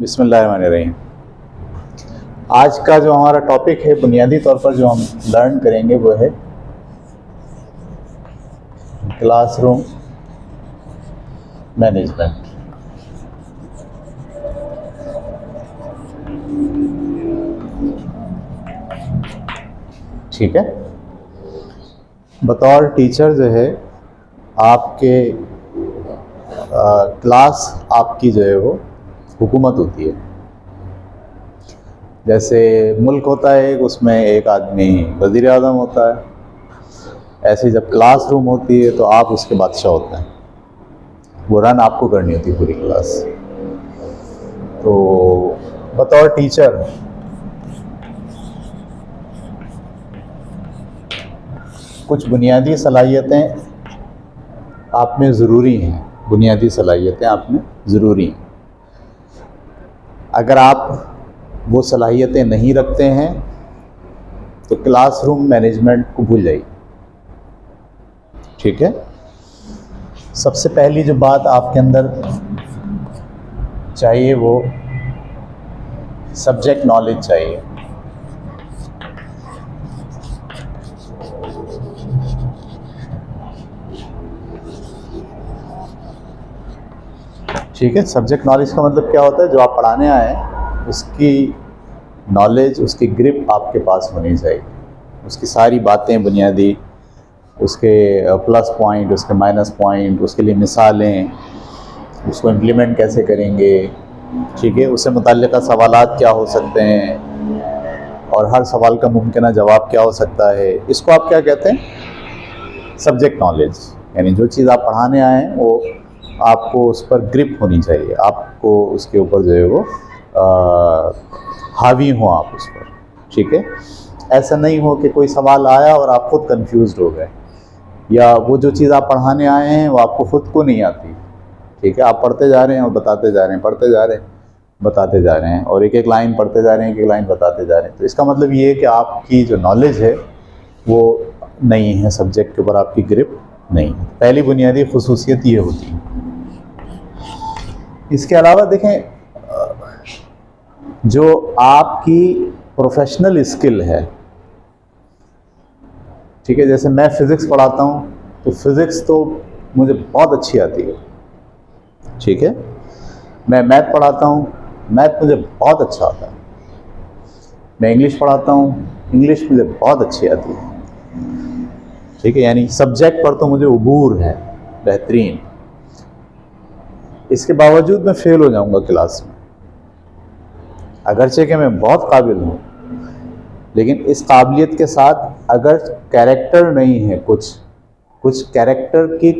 बिस्मिल्लाहिर्रहमानिर्रहीम। आज का जो हमारा टॉपिक है, बुनियादी तौर पर जो हम लर्न करेंगे वो है क्लासरूम मैनेजमेंट। ठीक है। बतौर टीचर जो है आपके क्लास आपकी जो है वो हुकूमत होती है। जैसे मुल्क होता है उसमें एक आदमी वज़ीर आज़म होता है, ऐसे जब क्लासरूम होती है तो आप उसके बादशाह होते हैं। वो रन आपको करनी होती है पूरी क्लास। तो बतौर टीचर कुछ बुनियादी सलाहियतें आप में ज़रूरी हैं। बुनियादी सलाहियतें आप में ज़रूरी हैं। अगर आप वो सलाहियतें नहीं रखते हैं तो क्लासरूम मैनेजमेंट को भूल जाइए। ठीक है। सबसे पहली जो बात आपके अंदर चाहिए वो सब्जेक्ट नॉलेज चाहिए। ठीक है। सब्जेक्ट नॉलेज का मतलब क्या होता है? जो आप पढ़ाने आए हैं उसकी नॉलेज, उसकी ग्रिप आपके पास होनी चाहिए। उसकी सारी बातें बुनियादी, उसके प्लस पॉइंट, उसके माइनस पॉइंट, उसके लिए मिसालें, उसको इम्प्लीमेंट कैसे करेंगे। ठीक है। उससे मुताल्लिक़ सवालात क्या हो सकते हैं और हर सवाल का मुमकिन जवाब क्या हो सकता है। इसको आप क्या कहते हैं? Subject knowledge. यानी जो चीज़ आप पढ़ाने आए हैं वो आपको उस पर ग्रिप होनी चाहिए, आपको उसके ऊपर जो है वो हावी हो आप उस पर। ठीक है। ऐसा नहीं हो कि कोई सवाल आया और आप खुद कंफ्यूज्ड हो गए, या वो जो चीज़ आप पढ़ाने आए हैं वो आपको खुद को नहीं आती। ठीक है। आप पढ़ते जा रहे हैं और बताते जा रहे हैं, पढ़ते जा रहे हैं, बताते जा रहे हैं, और एक एक लाइन पढ़ते जा रहे हैं, एक एक लाइन बताते जा रहे हैं। तो इसका मतलब ये है कि आपकी जो नॉलेज है वो नहीं है, सब्जेक्ट के ऊपर आपकी ग्रिप नहीं है। पहली बुनियादी खुसूसियत ये होती है। इसके अलावा देखें, जो आपकी प्रोफेशनल स्किल है, ठीक है, जैसे मैं फ़िज़िक्स पढ़ाता हूँ तो फ़िज़िक्स तो मुझे बहुत अच्छी आती है। ठीक है। मैं मैथ पढ़ाता हूँ, मैथ मुझे बहुत अच्छा आता है। मैं इंग्लिश पढ़ाता हूँ, इंग्लिश मुझे बहुत अच्छी आती है। ठीक है। यानी सब्जेक्ट पर तो मुझे उबूर है, बेहतरीन। इसके बावजूद मैं फ़ेल हो जाऊँगा क्लास में, अगरचे कि मैं बहुत काबिल हूँ, लेकिन इस काबिलियत के साथ अगर कैरेक्टर नहीं है, कुछ कैरेक्टर की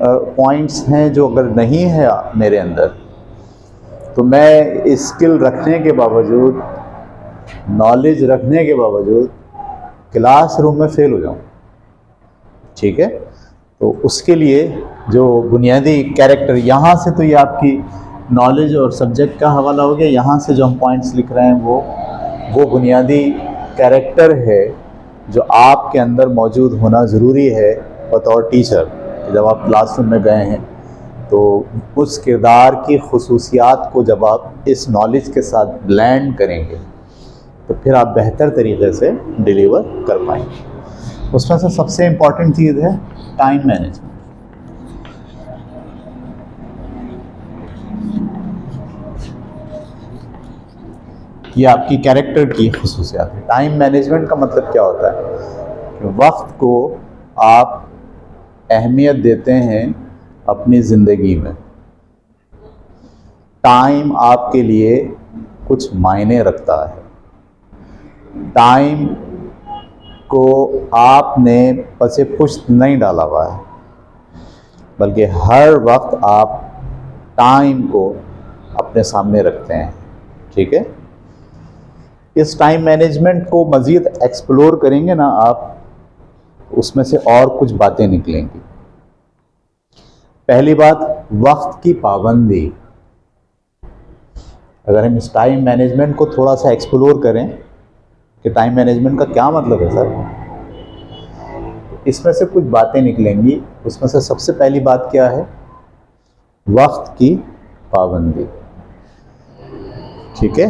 पॉइंट्स हैं जो अगर नहीं है मेरे अंदर, तो मैं स्किल रखने के बावजूद, नॉलेज रखने के बावजूद क्लासरूम में फ़ेल हो जाऊँ। ठीक है। तो उसके लिए जो बुनियादी कैरेक्टर, यहाँ से तो ये आपकी नॉलेज और सब्जेक्ट का हवाला हो गया। यहाँ से जो हम पॉइंट्स लिख रहे हैं वो बुनियादी कैरेक्टर है जो आपके अंदर मौजूद होना ज़रूरी है बतौर टीचर। जब आप क्लासरूम में गए हैं तो उस किरदार की खुसूसियात को जब आप इस नॉलेज के साथ ब्लेंड करेंगे तो फिर आप बेहतर तरीके से डिलीवर कर पाएंगे। उसमें से सबसे इम्पॉर्टेंट चीज़ है टाइम मैनेजमेंट। ये आपकी कैरेक्टर की खुसूसियात है। टाइम मैनेजमेंट का मतलब क्या होता है कि वक्त को आप अहमियत देते हैं अपनी ज़िंदगी में। टाइम आपके लिए कुछ मायने रखता है। टाइम को आपने पसे पुश्त नहीं डाला हुआ है, बल्कि हर वक्त आप टाइम को अपने सामने रखते हैं। ठीक है। इस टाइम मैनेजमेंट को मज़ीद एक्सप्लोर करेंगे ना आप, उसमें से और कुछ बातें निकलेंगी। पहली बात, वक्त की पाबंदी। अगर हम इस टाइम मैनेजमेंट को थोड़ा सा एक्सप्लोर करें कि टाइम मैनेजमेंट का क्या मतलब है सर, इसमें से कुछ बातें निकलेंगी। उसमें से सबसे पहली बात क्या है? वक्त की पाबंदी। ठीक है,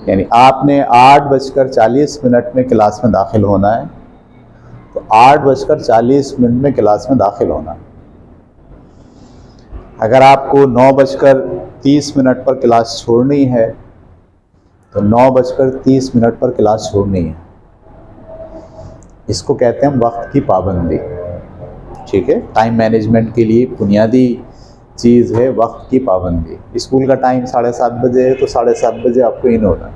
यानी आपने 8:40 में क्लास में दाखिल होना है, तो 8:40 में क्लास में दाखिल होना है। अगर आपको 9:30 पर क्लास छोड़नी है तो 9:30 पर क्लास छोड़नी है। इसको कहते हैं वक्त की पाबंदी। ठीक है, टाइम मैनेजमेंट के लिए बुनियादी चीज़ है वक्त की पाबंदी। स्कूल का टाइम 7:30 बजे है तो 7:30 बजे आपको इन होना है।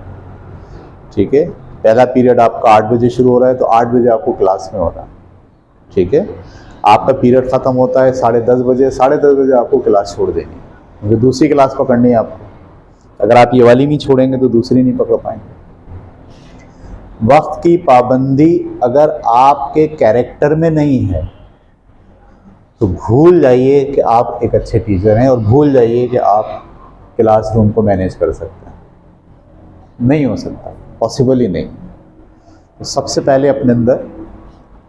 ठीक है, पहला पीरियड आपका 8 बजे शुरू हो रहा है तो 8 बजे आपको क्लास में होना है। ठीक है, आपका पीरियड ख़त्म होता है 10:30 बजे, 10:30 बजे आपको क्लास छोड़ देनी है, क्योंकि दूसरी क्लास पकड़नी है आपको। अगर आप ये वाली नहीं छोड़ेंगे तो दूसरी नहीं पकड़ पाएंगे। वक्त की पाबंदी अगर आपके कैरेक्टर में नहीं है तो भूल जाइए कि आप एक अच्छे टीचर हैं, और भूल जाइए कि आप क्लासरूम को मैनेज कर सकते हैं। नहीं हो सकता, पॉसिबल ही नहीं। तो सबसे पहले अपने अंदर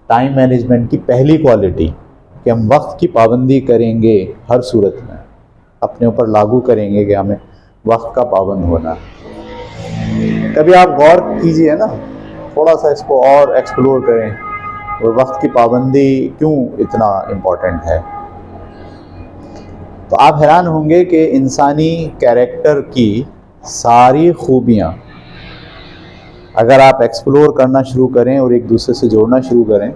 टाइम मैनेजमेंट की पहली क्वालिटी कि हम वक्त की पाबंदी करेंगे, हर सूरत में अपने ऊपर लागू करेंगे कि हमें वक्त का पाबंद होना है। कभी आप गौर कीजिए ना, थोड़ा सा इसको और एक्सप्लोर करें, और वक्त की पाबंदी क्यों इतना इम्पोर्टेंट है। तो आप हैरान होंगे कि इंसानी कैरेक्टर की सारी खूबियाँ अगर आप एक्सप्लोर करना शुरू करें और एक दूसरे से जोड़ना शुरू करें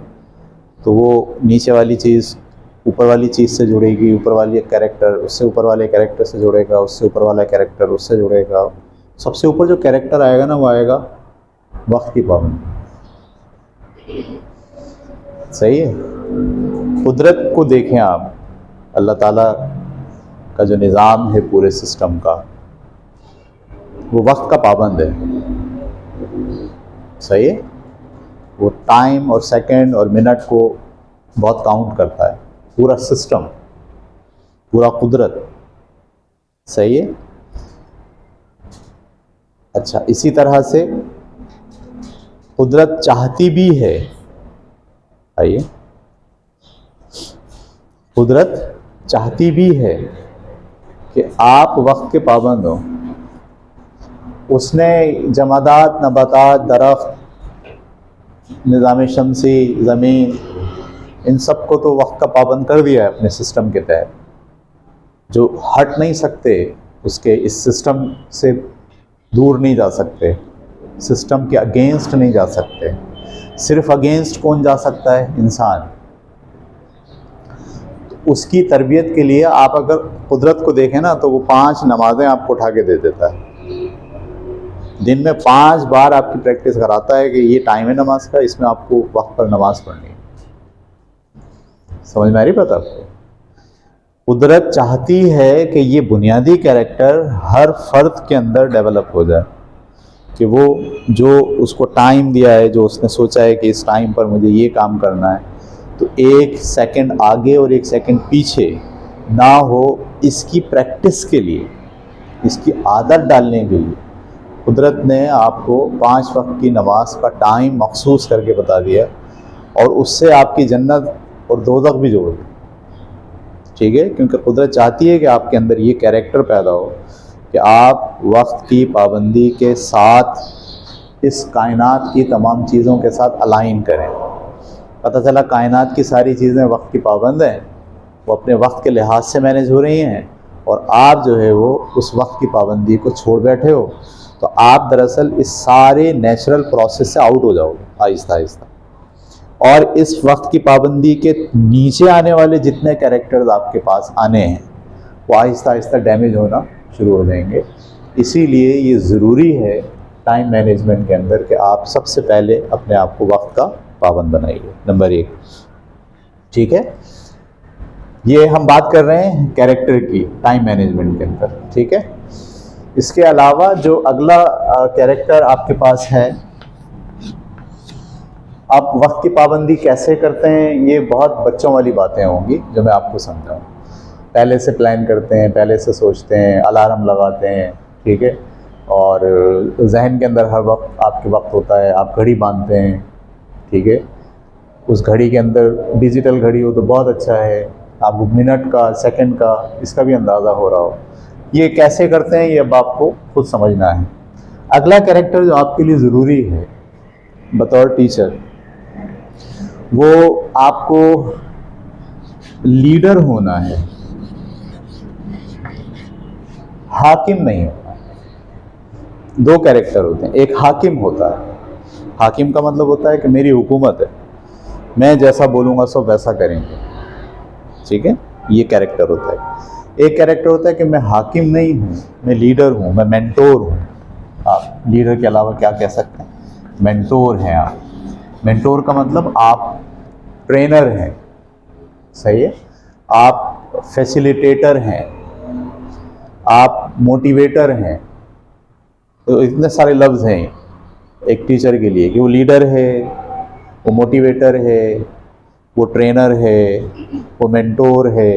तो वो नीचे वाली चीज़ ऊपर वाली चीज़ से जुड़ेगी, ऊपर वाली कैरेक्टर उससे ऊपर वाले कैरेक्टर से जुड़ेगा, उससे ऊपर वाला कैरेक्टर उससे जुड़ेगा। सबसे ऊपर जो कैरेक्टर आएगा ना, वो आएगा वक्त की पाबंदी। सही है। कुदरत को देखें आप, अल्लाह ताला का जो निज़ाम है पूरे सिस्टम का, वो वक्त का पाबंद है। सही है, वो टाइम और सेकंड और मिनट को बहुत काउंट करता है, पूरा सिस्टम, पूरा कुदरत। सही है। अच्छा, इसी तरह से कुदरत चाहती भी है, आइए, कुदरत चाहती भी है कि आप वक्त के पाबंद हो। उसने जमादात, नबातात, दरख्त, निज़ाम शमसी, ज़मीन, इन सब को तो वक्त का पाबंद कर दिया है अपने सिस्टम के तहत। जो हट नहीं सकते उसके, इस सिस्टम से दूर नहीं जा सकते, सिस्टम के अगेंस्ट नहीं जा सकते। सिर्फ अगेंस्ट कौन जा सकता है? इंसान। तो उसकी तरबियत के लिए आप अगर कुदरत को देखें ना, तो वो 5 नमाज़ें आपको उठा के दे देता है। दिन में 5 बार आपकी प्रैक्टिस कराता है कि ये टाइम है नमाज का, इसमें आपको वक्त पर नमाज पढ़नी है। समझ में आ रही बात आपको? कुदरत चाहती है कि ये बुनियादी कैरेक्टर हर फर्द के अंदर डेवलप हो जाए, कि वो जो उसको टाइम दिया है, जो उसने सोचा है कि इस टाइम पर मुझे ये काम करना है, तो 1 सेकंड आगे और 1 सेकंड पीछे ना हो। इसकी प्रैक्टिस के लिए, इसकी आदत डालने के लिए कुदरत ने आपको 5 वक्त की नमाज का टाइम मखसूस करके बता दिया, और उससे आपकी जन्नत और दोज़ख भी जोड़ दी। ठीक है, क्योंकि कुदरत चाहती है कि आपके अंदर ये कैरेक्टर पैदा हो कि आप वक्त की पाबंदी के साथ इस कायनात की तमाम चीज़ों के साथ अलाइन करें। पता चला कायनात की सारी चीज़ें वक्त की पाबंद हैं, वो अपने वक्त के लिहाज से मैनेज हो रही हैं, और आप जो है वो उस वक्त की पाबंदी को छोड़ बैठे हो। तो आप दरअसल इस सारे नेचुरल प्रोसेस से आउट हो जाओगे आहिस्ता आहिस्ता, और इस वक्त की पाबंदी के नीचे आने वाले जितने कैरेक्टर्स आपके पास आने हैं वो आहिस्ता आहिस्ता डैमेज होना शुरू हो जाएंगे। इसीलिए ये ज़रूरी है टाइम मैनेजमेंट के अंदर कि आप सबसे पहले अपने आप को वक्त का पाबंद बनाइए, नंबर 1। ठीक है, ये हम बात कर रहे हैं कैरेक्टर की टाइम मैनेजमेंट के अंदर। ठीक है, इसके अलावा जो अगला कैरेक्टर आपके पास है, आप वक्त की पाबंदी कैसे करते हैं, ये बहुत बच्चों वाली बातें होंगी जो मैं आपको समझाऊँ। पहले से प्लान करते हैं, पहले से सोचते हैं, अलार्म लगाते हैं। ठीक है, और जहन के अंदर हर वक्त आपके वक्त होता है, आप घड़ी बांधते हैं। ठीक है, उस घड़ी के अंदर डिजिटल घड़ी हो तो बहुत अच्छा है, आपको मिनट का, सेकंड का, इसका भी अंदाज़ा हो रहा हो। ये कैसे करते हैं ये अब आपको खुद समझना है। अगला कैरेक्टर जो आपके लिए ज़रूरी है बतौर टीचर, वो आपको लीडर होना है, हाकिम नहीं होना। दो कैरेक्टर होते हैं, एक हाकिम होता है। हाकिम का मतलब होता है कि मेरी हुकूमत है, मैं जैसा बोलूँगा सब वैसा करेंगे, ठीक है, ये कैरेक्टर होता है। एक कैरेक्टर होता है कि मैं हाकिम नहीं हूँ, मैं लीडर हूँ, मैं मेंटोर हूँ। आप लीडर के अलावा क्या कह सकते हैं, मेंटोर हैं आप। मेंटोर का मतलब आप ट्रेनर हैं, सही है, आप फैसिलिटेटर हैं, आप मोटिवेटर हैं। तो इतने सारे लफ्ज़ हैं एक टीचर के लिए कि वो लीडर है, वो मोटिवेटर है, वो ट्रेनर है, वो मेंटोर है।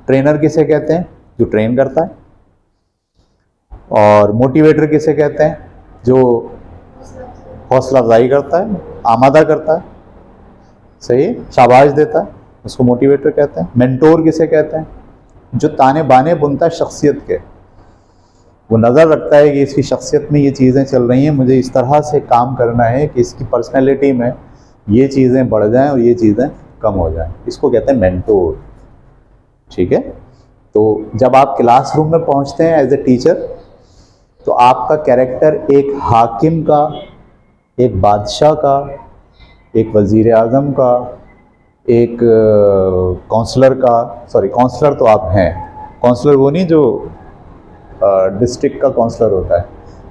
ट्रेनर किसे कहते हैं, जो ट्रेन करता है। और मोटिवेटर किसे कहते हैं, जो हौसला अफजाई करता है, आमादा करता है, सही है, शाबाश देता है, उसको मोटिवेटर कहते हैं। मेंटोर किसे कहते हैं, जो ताने बाने बुनता है शख्सियत के, वो नज़र रखता है कि इसकी शख्सियत में ये चीज़ें चल रही हैं, मुझे इस तरह से काम करना है कि इसकी पर्सनैलिटी में ये चीज़ें बढ़ जाएं और ये चीज़ें कम हो जाएं, इसको कहते हैं मेंटोर, ठीक है। तो जब आप क्लासरूम में पहुंचते हैं एज ए टीचर, तो आपका कैरेक्टर एक हाकिम का, एक बादशाह का, एक वज़ीर आज़म का, एक काउंसलर का, सॉरी काउंसलर तो आप हैं, काउंसलर वो नहीं जो डिस्ट्रिक्ट का काउंसलर होता है,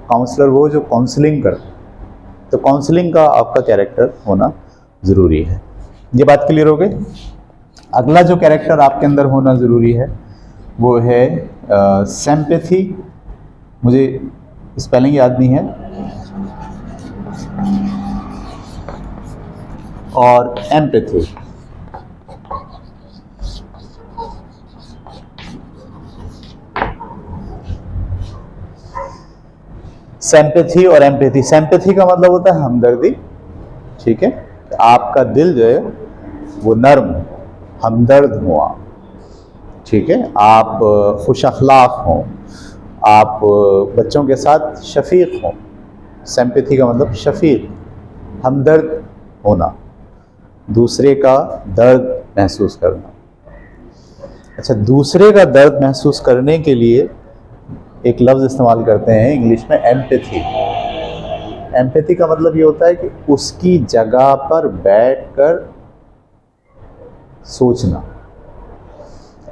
काउंसलर वो जो काउंसलिंग करता है। तो काउंसलिंग का आपका कैरेक्टर होना ज़रूरी है। ये बात क्लियर हो गई। अगला जो कैरेक्टर आपके अंदर होना ज़रूरी है वो है सिंपैथी। मुझे स्पेलिंग याद नहीं है, और एम्पैथी। सिंपैथी और एम्पैथी। सिंपैथी का मतलब होता है हमदर्दी, ठीक है, आपका दिल जो है वो नर्म, हमदर्द हो आप, ठीक है, आप खुश अखलाक हों, आप बच्चों के साथ शफीक हों। सिंपैथी का मतलब शफीक, हमदर्द होना, दूसरे का दर्द महसूस करना। अच्छा, दूसरे का दर्द महसूस करने के लिए एक लफ्ज़ इस्तेमाल करते हैं इंग्लिश में, एम्पैथी। एम्पैथी का मतलब ये होता है कि उसकी जगह पर बैठकर सोचना,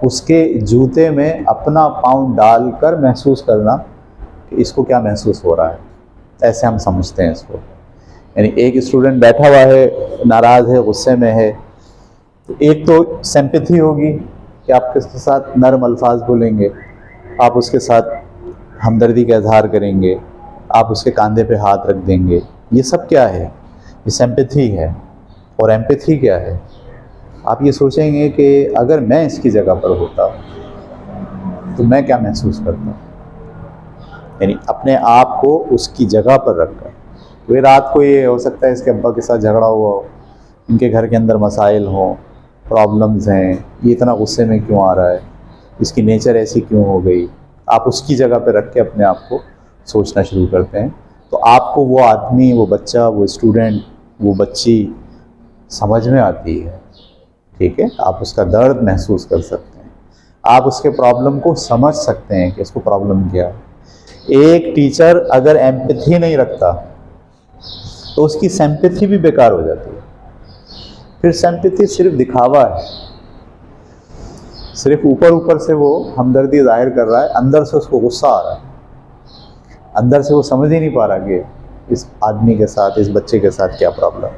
उसके जूते में अपना पाँव डालकर महसूस करना कि इसको क्या महसूस हो रहा है, ऐसे हम समझते हैं इसको। यानी एक स्टूडेंट बैठा हुआ है, नाराज़ है, गुस्से में है, तो एक तो सिंपैथी होगी कि आप किसके साथ नरम अल्फाज बोलेंगे, आप उसके साथ हमदर्दी का इजहार करेंगे, आप उसके कंधे पे हाथ रख देंगे। ये सब क्या है, ये सिंपैथी है। और एम्पैथी क्या है, आप ये सोचेंगे कि अगर मैं इसकी जगह पर होता तो मैं क्या महसूस करता, यानी अपने आप को उसकी जगह पर रखकर। वे रात को ये हो सकता है इसके अब्बा के साथ झगड़ा हुआ हो, इनके घर के अंदर मसाइल हों, प्रॉब्लम्स हैं, ये इतना गुस्से में क्यों आ रहा है, इसकी नेचर ऐसी क्यों हो गई। आप उसकी जगह पर रख के अपने आप को सोचना शुरू करते हैं, तो आपको वो आदमी, वो बच्चा, वो स्टूडेंट, वो बच्ची समझ में आती है, ठीक है। आप उसका दर्द महसूस कर सकते हैं, आप उसके प्रॉब्लम को समझ सकते हैं कि उसको प्रॉब्लम क्या है। एक टीचर अगर एम्पैथी नहीं रखता तो उसकी सिंपैथी भी बेकार हो जाती है। फिर सिंपैथी सिर्फ दिखावा है, सिर्फ ऊपर ऊपर से वो हमदर्दी जाहिर कर रहा है, अंदर से उसको गुस्सा आ रहा है, अंदर से वो समझ ही नहीं पा रहा कि इस आदमी के साथ, इस बच्चे के साथ क्या प्रॉब्लम।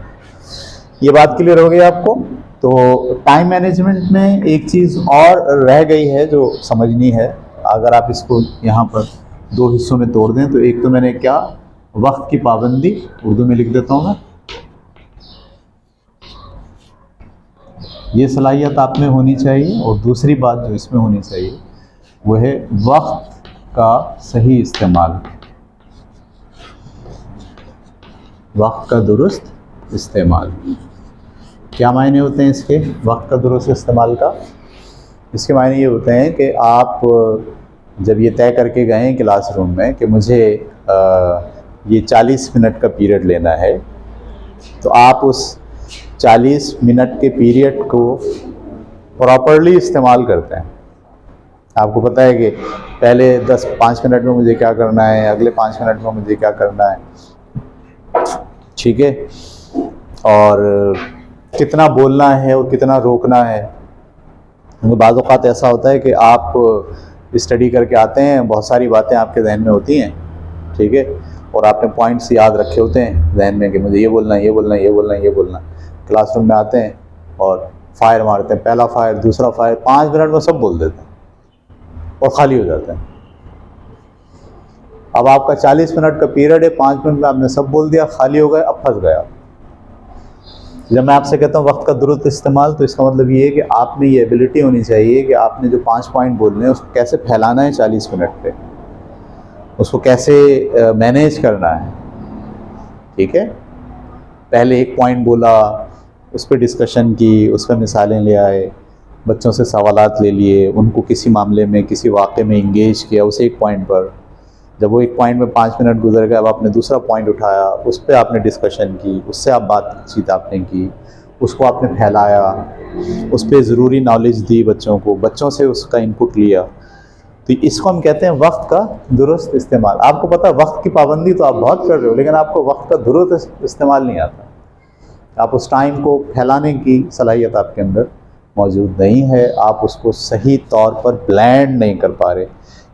ये बात क्लियर हो गई आपको। तो टाइम मैनेजमेंट में एक चीज़ और रह गई है जो समझनी है। अगर आप इसको यहाँ पर दो हिस्सों में तोड़ दें, तो एक तो मैंने क्या, वक्त की पाबंदी, उर्दू में लिख देता हूँ मैं, ये सलाहियत आप में होनी चाहिए। और दूसरी बात जो इसमें होनी चाहिए वो है वक्त का सही इस्तेमाल, वक्त का दुरुस्त इस्तेमाल। क्या मायने होते हैं इसके, वक्त का दुरुस्त इस्तेमाल का? इसके मायने ये होते हैं कि आप जब ये तय करके गए हैं क्लासरूम में कि मुझे ये 40 मिनट का पीरियड लेना है, तो आप उस 40 मिनट के पीरियड को प्रॉपरली इस्तेमाल करते हैं। आपको पता है कि पहले 5 मिनट में मुझे क्या करना है, अगले 5 मिनट में मुझे क्या करना है, ठीक है, और कितना बोलना है और कितना रोकना है। बाज़ औक़ात ऐसा होता है कि आप स्टडी करके आते हैं, बहुत सारी बातें आपके जहन में होती हैं, ठीक है, और आपने पॉइंट्स याद रखे होते हैं जहन में कि मुझे ये बोलना है, ये बोलना है, ये बोलना है, ये बोलना है। क्लासरूम में आते हैं और फायर मारते हैं, पहला फायर, दूसरा फायर, 5 मिनट में सब बोल देते हैं और ख़ाली हो जाता है। अब आपका 40 मिनट का पीरियड है, 5 मिनट में आपने सब बोल दिया, खाली हो गए, अब फंस गया। जब मैं आपसे कहता हूँ वक्त का दुरुस्त इस्तेमाल, तो इसका मतलब ये है कि आप में ये एबिलिटी होनी चाहिए कि आपने जो 5 पॉइंट बोलने हैं उसको कैसे फैलाना है 40 मिनट पे, उसको कैसे मैनेज करना है, ठीक है। पहले एक पॉइंट बोला, उस पर डिस्कशन की, उस पर मिसालें ले आए, बच्चों से सवालात ले लिए, उनको किसी मामले में, किसी वाक़े में इंगेज किया उस एक पॉइंट पर। जब वो एक पॉइंट में 5 मिनट गुजर गए, अब आपने दूसरा पॉइंट उठाया, उस पर आपने डिस्कशन की, उससे आप बातचीत आपने की, उसको आपने फैलाया, उस पर ज़रूरी नॉलेज दी बच्चों को, बच्चों से उसका इनपुट लिया। तो इसको हम कहते हैं वक्त का दुरुस्त इस्तेमाल। आपको पता है वक्त की पाबंदी तो आप बहुत कर रहे हो, लेकिन आपको वक्त का दुरुस्त इस्तेमाल नहीं आता। आप उस टाइम को फैलाने की सलाहियत आपके अंदर मौजूद नहीं है, आप उसको सही तौर पर ब्लेंड नहीं कर पा रहे।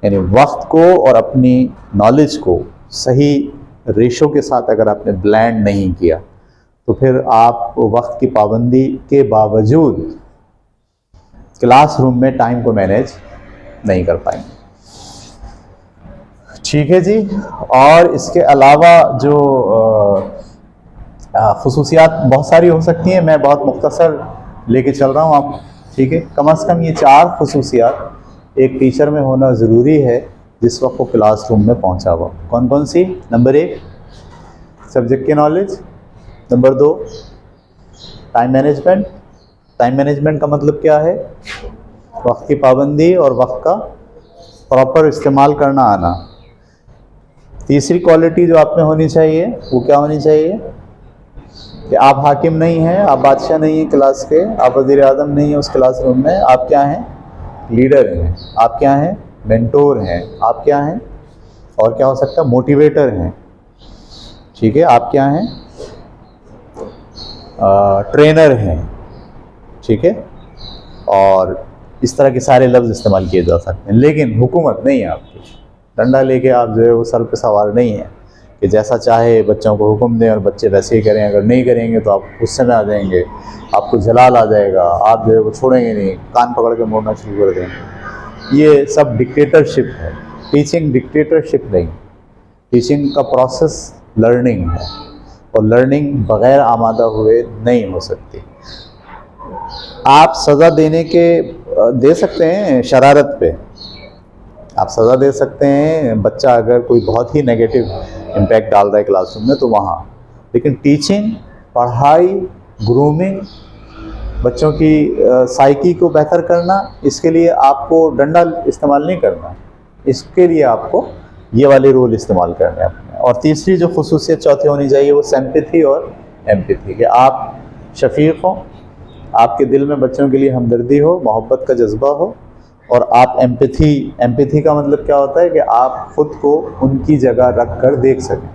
यानी वक्त को और अपनी नॉलेज को सही रेशो के साथ अगर आपने ब्लेंड नहीं किया, तो फिर आप वक्त की पाबंदी के बावजूद क्लासरूम में टाइम को मैनेज नहीं कर पाएंगे, ठीक है जी। और इसके अलावा जो खुसूसियात बहुत सारी हो सकती हैं, मैं बहुत मुख्तसर लेके चल रहा हूँ आप, ठीक है। कम से कम ये 4 खुसूसियात एक टीचर में होना ज़रूरी है जिस वक्त वो क्लासरूम में पहुँचा हुआ। कौन कौन सी? नंबर 1 सब्जेक्ट की knowledge, number 2 time management. Time management का मतलब क्या है? वक्त की पाबंदी और वक्त का प्रॉपर इस्तेमाल करना आना। तीसरी क्वालिटी जो आप में होनी चाहिए वो क्या होनी चाहिए कि आप हाकिम नहीं हैं, आप बादशाह नहीं हैं क्लास के, आप वज़ीर आज़म नहीं हैं उस क्लासरूम में, आप क्या हैं? लीडर हैं। आप क्या हैं? मेंटोर हैं। आप क्या हैं? और क्या हो सकता है? मोटिवेटर हैं, ठीक है। आप क्या हैं? ट्रेनर हैं, ठीक है। और इस तरह के सारे लफ्ज़ इस्तेमाल किए जा सकते हैं, लेकिन हुकूमत नहीं है आपकी। डंडा लेके आप जो है वो सर पे सवार नहीं है कि जैसा चाहे बच्चों को हुक्म दें और बच्चे वैसे ही करें। अगर नहीं करेंगे तो आप गुस्से में आ जाएंगे, आपको जलाल आ जाएगा, आप जो है वो छोड़ेंगे नहीं, कान पकड़ के मोड़ना शुरू कर देंगे। ये सब डिक्टेटरशिप है। टीचिंग डिक्टेटरशिप नहीं, टीचिंग का प्रोसेस लर्निंग है, और लर्निंग बग़ैर आमादा हुए नहीं हो सकती। आप सज़ा दे सकते हैं शरारत पे, आप सज़ा दे सकते हैं बच्चा अगर कोई बहुत ही नेगेटिव इम्पैक्ट डाल रहा है क्लासरूम में तो वहाँ, लेकिन टीचिंग, पढ़ाई, ग्रूमिंग, बच्चों की साइकी को बेहतर करना, इसके लिए आपको डंडा इस्तेमाल नहीं करना, इसके लिए आपको ये वाले रूल इस्तेमाल करने हैं अपने। और तीसरी जो खुसूसियत चौथी होनी चाहिए वो सिंपैथी और एम्पैथी, कि आप शफीक हों, आपके दिल में बच्चों के लिए हमदर्दी हो, मोहब्बत का जज्बा हो, और आप एम्पैथी का मतलब क्या होता है कि आप खुद को उनकी जगह रख कर देख सकें,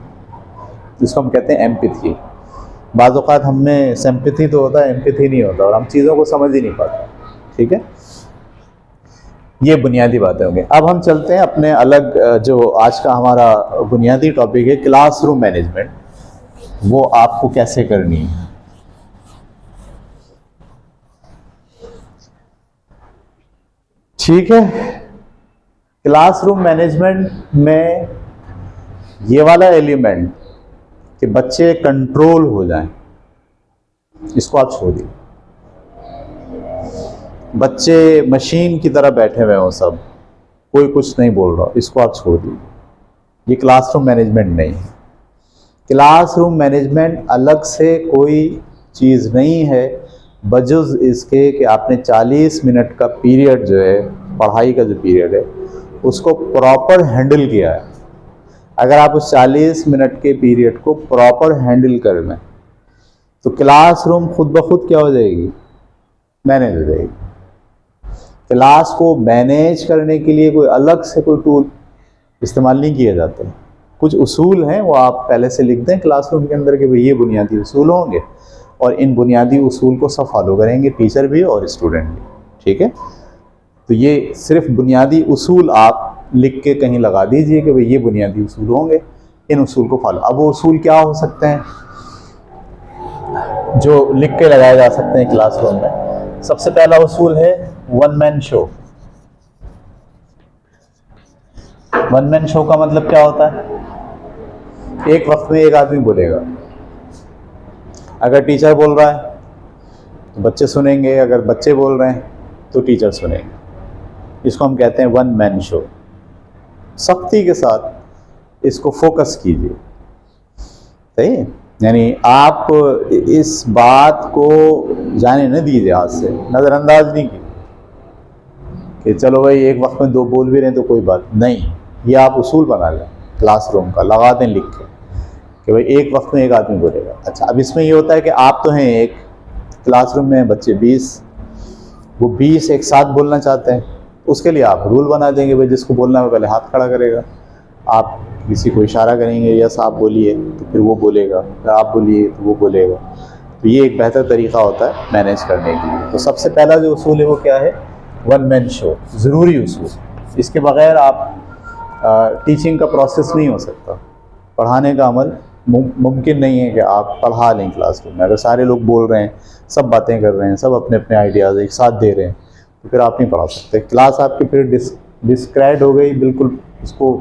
जिसको हम कहते हैं एम्पैथी। बाज़ औक़ात हम में सिंपैथी तो होता है, एम्पैथी नहीं होता, और हम चीज़ों को समझ ही नहीं पाते, ठीक है। ये बुनियादी बातें होंगी। अब हम चलते हैं अपने अलग, जो आज का हमारा बुनियादी टॉपिक है क्लासरूम मैनेजमेंट, वो आपको कैसे करनी है। ठीक है, क्लासरूम मैनेजमेंट में ये वाला एलिमेंट कि बच्चे कंट्रोल हो जाएं, इसको आप छोड़िए। बच्चे मशीन की तरह बैठे हुए हों, सब कोई कुछ नहीं बोल रहा, इसको आप छोड़ दीजिए। ये क्लासरूम मैनेजमेंट नहीं है। क्लासरूम मैनेजमेंट अलग से कोई चीज़ नहीं है बजुज़ इसके कि आपने 40 मिनट का पीरियड जो है, पढ़ाई का जो पीरियड है, उसको प्रॉपर हैंडल किया है। अगर आप उस 40 मिनट के पीरियड को प्रॉपर हैंडल कर लें तो क्लासरूम खुद ब खुद क्या हो जाएगी, मैनेज हो जाएगी। क्लास को मैनेज करने के लिए कोई अलग से कोई टूल इस्तेमाल नहीं किए जाते। कुछ उसूल हैं वो आप पहले से लिख दें क्लासरूम के अंदर कि भाई ये बुनियादी उसूल होंगे और इन बुनियादी उसूल को सब फॉलो करेंगे टीचर भी और स्टूडेंट भी, ठीक है। तो ये सिर्फ बुनियादी उसूल आप लिख के कहीं लगा दीजिए कि भाई ये बुनियादी उसूल होंगे, इन उसूल को फॉलो। अब वो उसूल क्या हो सकते हैं जो लिख के लगाए जा सकते हैं क्लासरूम में? सबसे पहला उसूल है one man show. One man show का मतलब क्या होता है? एक वक्त में एक आदमी बोलेगा। अगर टीचर बोल रहा है तो बच्चे सुनेंगे, अगर बच्चे बोल रहे हैं तो टीचर सुनेंगे। इसको हम कहते हैं वन मैन शो। सख्ती के साथ इसको फोकस कीजिए, सही है? यानी आप इस बात को जाने न दीजिए, हाथ से नज़रअंदाज नहीं कीजिए कि चलो भाई एक वक्त में दो बोल भी रहे हैं तो कोई बात नहीं। ये आप उसूल बना लें क्लासरूम का, लगा दें लिख के कि भाई एक वक्त में एक आदमी बोलेगा। अच्छा, अब इसमें ये होता है कि आप तो हैं एक, क्लासरूम में बच्चे 20, वो 20 एक साथ बोलना चाहते हैं, उसके लिए आप रूल बना देंगे भाई जिसको बोलना है पहले हाथ खड़ा करेगा। आप किसी को इशारा करेंगे, यस आप बोलिए, तो फिर वो बोलेगा, फिर आप बोलिए तो वो बोलेगा। तो ये एक बेहतर तरीका होता है मैनेज करने के लिए। तो सबसे पहला जो उसूल है वो क्या है? वन मैन शो, ज़रूरी उसूल। इसके बगैर आप टीचिंग का प्रोसेस नहीं हो सकता, पढ़ाने का अमल मुमकिन नहीं है कि आप पढ़ा लें क्लासरूम में। अगर सारे लोग बोल रहे हैं, सब बातें कर रहे हैं, सब अपने अपने आइडियाज़ एक साथ दे रहे हैं, तो फिर आप नहीं पढ़ा सकते। क्लास आपकी फिर डिस्क्राइब हो गई बिल्कुल। उसको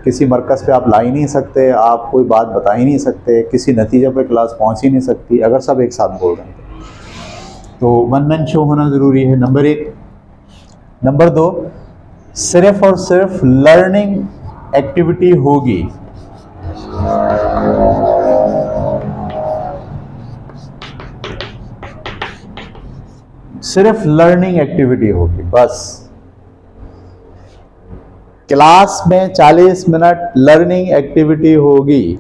किसी मरकज़ पे आप ला ही नहीं सकते, आप कोई बात बता ही नहीं सकते, किसी नतीजे पे क्लास पहुंच ही नहीं सकती अगर सब एक साथ बोल रहे हैं। तो वन मैन शो होना ज़रूरी है, नंबर 1। नंबर 2, सिर्फ और सिर्फ लर्निंग एक्टिविटी होगी। सिर्फ लर्निंग एक्टिविटी होगी बस। क्लास में 40 मिनट लर्निंग एक्टिविटी होगी।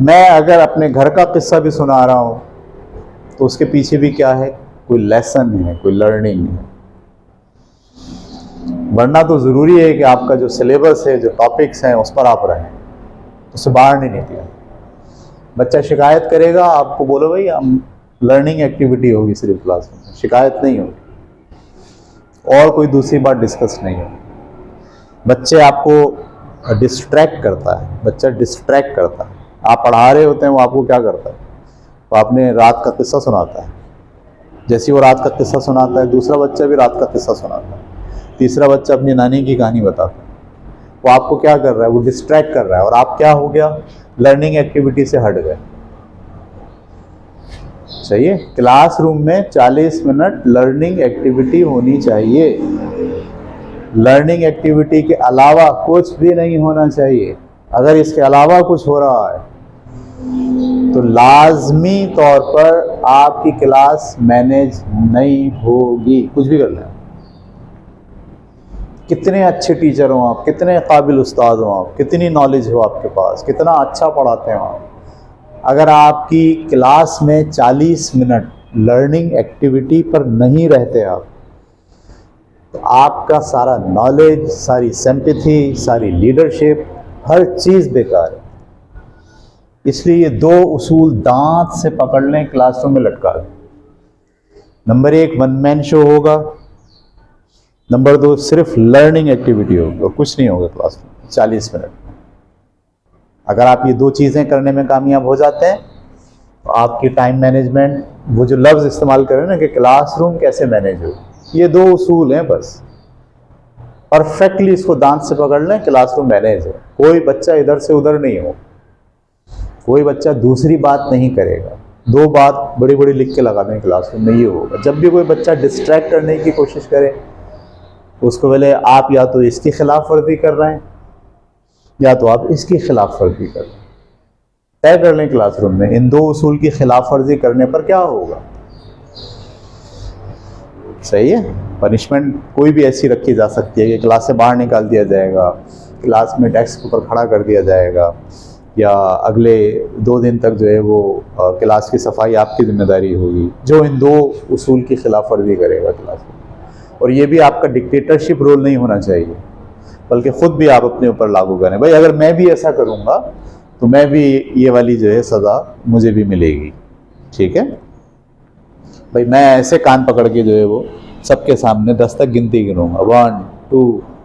मैं अगर अपने घर का किस्सा भी सुना रहा हूं तो उसके पीछे भी क्या है? कोई लेसन है, कोई लर्निंग है। वरना तो ज़रूरी है कि आपका जो सिलेबस है, जो टॉपिक्स हैं, उस पर आप रहें, उससे बाहर नहीं निकलें। बच्चा शिकायत करेगा, आपको बोलो भाई हम लर्निंग एक्टिविटी होगी सिर्फ क्लास में, शिकायत नहीं होगी और कोई दूसरी बात डिस्कस नहीं होगी। बच्चे आपको डिस्ट्रैक्ट करता है, बच्चा डिस्ट्रैक्ट करता है। आप पढ़ा रहे होते हैं, वो आपको क्या करता है? वो आपने रात का किस्सा सुनाता है। जैसे वो रात का किस्सा सुनाता है, दूसरा बच्चा भी रात का किस्सा सुनाता है, तीसरा बच्चा अपनी नानी की कहानी बताता है। वो आपको क्या कर रहा है? वो डिस्ट्रैक्ट कर रहा है और आप क्या हो गया? लर्निंग एक्टिविटी से हट गए। चाहिए क्लासरूम में 40 मिनट लर्निंग एक्टिविटी होनी चाहिए। लर्निंग एक्टिविटी के अलावा कुछ भी नहीं होना चाहिए। अगर इसके अलावा कुछ हो रहा है तो लाजमी तौर पर आपकी क्लास मैनेज नहीं होगी। कुछ भी कर लें, कितने अच्छे टीचर हो आप, कितने काबिल उस्ताद हो आप, कितनी नॉलेज हो आपके पास, कितना अच्छा पढ़ाते हो आप, अगर आपकी क्लास में 40 मिनट लर्निंग एक्टिविटी पर नहीं रहते आप, तो आपका सारा नॉलेज, सारी सिंपैथी, सारी लीडरशिप, हर चीज़ बेकार है। इसलिए ये 2 उसूल दांत से पकड़ लें, क्लासरूम में लटका दें। नंबर 1 वन मैन शो होगा, नंबर 2 सिर्फ लर्निंग एक्टिविटी होगी और कुछ नहीं होगा क्लासरूम में 40 मिनट। अगर आप ये 2 चीज़ें करने में कामयाब हो जाते हैं तो आपकी टाइम मैनेजमेंट, वो जो लफ्ज़ इस्तेमाल करें ना कि क्लासरूम कैसे मैनेज हो, ये 2 उसूल हैं बस। परफेक्टली इसको दांत से पकड़ लें, क्लासरूम मैनेज है। कोई बच्चा इधर से उधर नहीं हो, कोई बच्चा दूसरी बात नहीं करेगा। 2 बात बड़ी बड़ी लिख के लगा दें क्लासरूम में, ये होगा। जब भी कोई बच्चा डिस्ट्रैक्ट करने की कोशिश करे, उसको पहले आप या तो इसकी खिलाफ वर्जी कर रहे हैं या तो आप इसकी खिलाफ वर्जी कर रहे हैं। तय कर लें क्लासरूम में इन 2 उसूल की खिलाफ वर्जी करने पर क्या होगा। सही है। पनिशमेंट कोई भी ऐसी रखी जा सकती है कि क्लास से बाहर निकाल दिया जाएगा, क्लास में डेस्क के ऊपर खड़ा कर दिया जाएगा, या अगले 2 दिन तक जो है वो क्लास की सफाई आपकी जिम्मेदारी होगी, जो इन 2 उसूल की खिलाफ वर्जी करेगा क्लास में। और ये भी आपका डिक्टेटरशिप रोल नहीं होना चाहिए, बल्कि ख़ुद भी आप अपने ऊपर लागू करें। भाई अगर मैं भी ऐसा करूँगा तो मैं भी ये वाली जो है सज़ा मुझे भी मिलेगी, ठीक है। भाई मैं ऐसे कान पकड़ के जो है वो सबके सामने 10 तक गिनती गिनूँगा, 1 2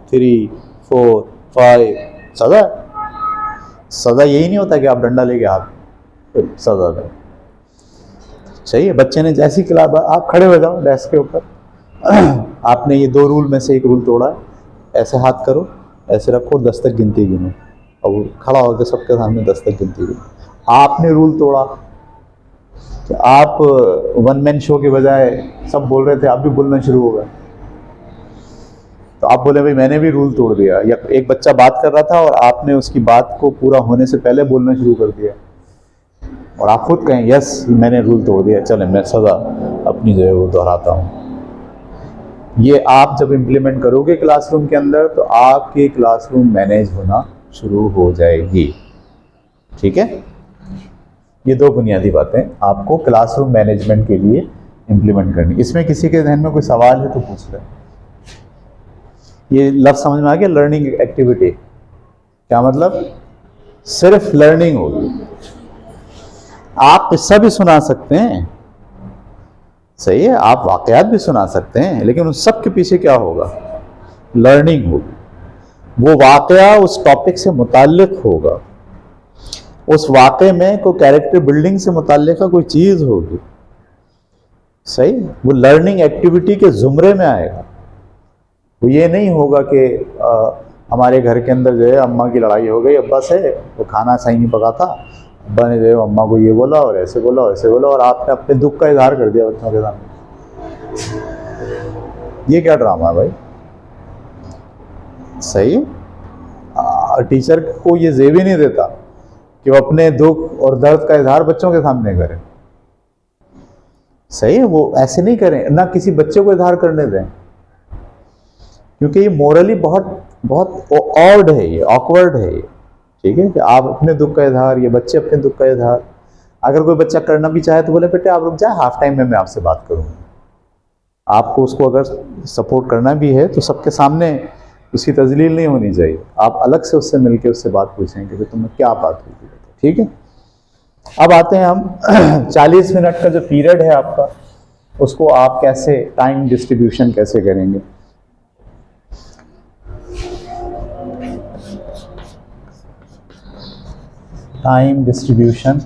3 4 5, सज़ा। सज़ा यही नहीं होता कि आप डंडा लेके हाथ सज़ा दें, चाहिए। बच्चे ने जैसी क्लास, आप खड़े हो जाओ डेस्क के ऊपर, आपने ये 2 रूल में से एक रूल तोड़ा है, ऐसे हाथ करो, ऐसे रखो, 10 तक गिनती गिनो, और खड़ा होकर सबके सामने 10 तक गिनती गिनो। आपने रूल तोड़ा कि आप 1 मैन शो के बजाय सब बोल रहे थे, आप भी बोलना शुरू हो गए, तो आप बोले भाई मैंने भी रूल तोड़ दिया। या एक बच्चा बात कर रहा था और आपने उसकी बात को पूरा होने से पहले बोलना शुरू कर दिया, और आप खुद कहें यस मैंने रूल तोड़ दिया, चले मैं सज़ा अपनी जो है वो दोहराता हूँ। ये आप जब इम्प्लीमेंट करोगे क्लासरूम के अंदर तो आपकी क्लासरूम मैनेज होना शुरू हो जाएगी, ठीक है। ये 2 बुनियादी बातें आपको क्लासरूम मैनेजमेंट के लिए इम्प्लीमेंट करनी। इसमें किसी के ध्यान में कोई सवाल है तो पूछ लें। ये लफ्ज़ समझ में आ गया, लर्निंग एक्टिविटी क्या मतलब? सिर्फ लर्निंग होगी। आप किस्सा भी सुना सकते हैं, सही है, आप वाकयात भी सुना सकते हैं, लेकिन उन सब के पीछे क्या होगा? लर्निंग होगी। वो वाकया उस टॉपिक से मुताल्लिक होगा, उस वाकये में कोई कैरेक्टर बिल्डिंग से मुताल्लिक कोई चीज़ होगी, सही। वो लर्निंग एक्टिविटी के ज़ुमरे में आएगा। वो ये नहीं होगा कि हमारे घर के अंदर जो है अम्मा की लड़ाई हो गई अब्बा से, वो खाना सही नहीं पका था, अब्बा ने जो है अम्मा को ये बोला और ऐसे बोला और ऐसे बोला, और आपने अपने दुख का इजहार कर दिया बच्चों के सामने। ये क्या ड्रामा है भाई? सही है। टीचर को ये जेब ही नहीं देता कि वो अपने दुख और दर्द का इजहार बच्चों के सामने करे, सही है। वो ऐसे नहीं करें, ना किसी बच्चे को इजहार करने दें, क्योंकि ये मोरली बहुत बहुत ऑड है, ये ऑकवर्ड है ये, ठीक है। कि आप अपने दुख का इजहार, ये बच्चे अपने दुख का इजहार। अगर कोई बच्चा करना भी चाहे तो बोले बेटे आप रुक जाए, हाफ टाइम में मैं आपसे बात करूँगा। आपको उसको अगर सपोर्ट करना भी है तो सबके सामने उसकी तजलील नहीं होनी चाहिए, आप अलग से उससे मिलकर उससे बात पूछेंगे कि तुम्हें क्या बात हुई, ठीक है। अब आते हैं हम 40 मिनट का जो पीरियड है आपका, उसको आप कैसे टाइम डिस्ट्रीब्यूशन कैसे करेंगे। टाइम डिस्ट्रीब्यूशन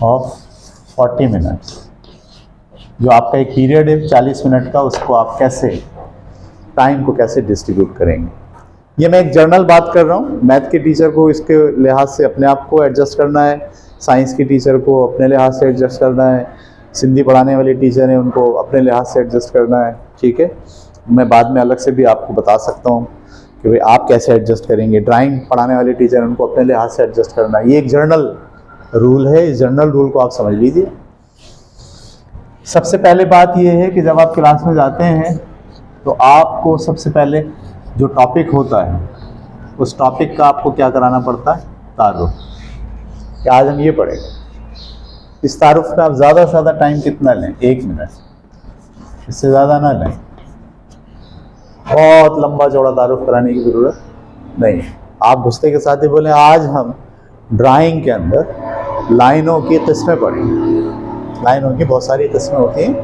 ऑफ 40 मिनट्स, जो आपका एक पीरियड है 40 मिनट का, उसको आप कैसे टाइम को कैसे डिस्ट्रीब्यूट करेंगे। ये मैं एक जर्नल बात कर रहा हूँ। मैथ के टीचर को इसके लिहाज से अपने आप को एडजस्ट करना है, साइंस के टीचर को अपने लिहाज से एडजस्ट करना है, सिंधी पढ़ाने वाले टीचर हैं उनको अपने लिहाज से एडजस्ट करना है, ठीक है। मैं बाद में अलग से भी आपको बता सकता हूँ कि भाई आप कैसे एडजस्ट करेंगे। ड्राइंग पढ़ाने वाले टीचर हैं उनको अपने लिहाज से एडजस्ट करना है। ये एक जर्नल रूल है, इस जर्नल रूल को आप समझ लीजिए। सबसे पहले बात यह है कि जब आप क्लास में जाते हैं तो आपको सबसे पहले जो टॉपिक होता है उस टॉपिक का आपको क्या कराना पड़ता है? तारुफ। कि आज हम ये पढ़ेंगे। इस तारुफ में आप ज़्यादा से ज़्यादा टाइम कितना लें? 1 मिनट, इससे ज़्यादा ना लें। बहुत लंबा चौड़ा तारुफ कराने की ज़रूरत नहीं। आप घुसते के साथ ही बोलें आज हम ड्राइंग के अंदर लाइनों की किस्में पढ़ेंगे। लाइनों की बहुत सारी किस्में होती हैं,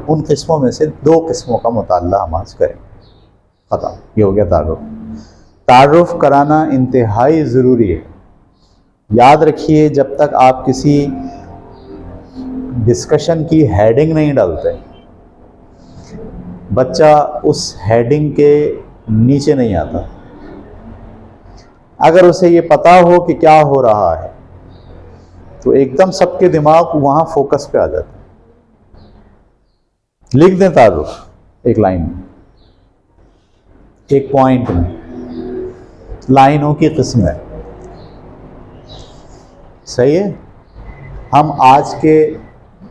उन किस्मों में से 2 किस्मों का मुताल्ला हम आज करेंगे। ख़त्म, ये हो गया तारुफ। तारुफ कराना इंतहाई ज़रूरी है। याद रखिए, जब तक आप किसी डिस्कशन की हेडिंग नहीं डालते, बच्चा उस हेडिंग के नीचे नहीं आता। अगर उसे ये पता हो कि क्या हो रहा है तो एकदम सबके दिमाग वहाँ फोकस पे आ जाता है। लिख दें तारुफ एक लाइन में, एक पॉइंट में, लाइनों की किस्में, सही है। हम आज के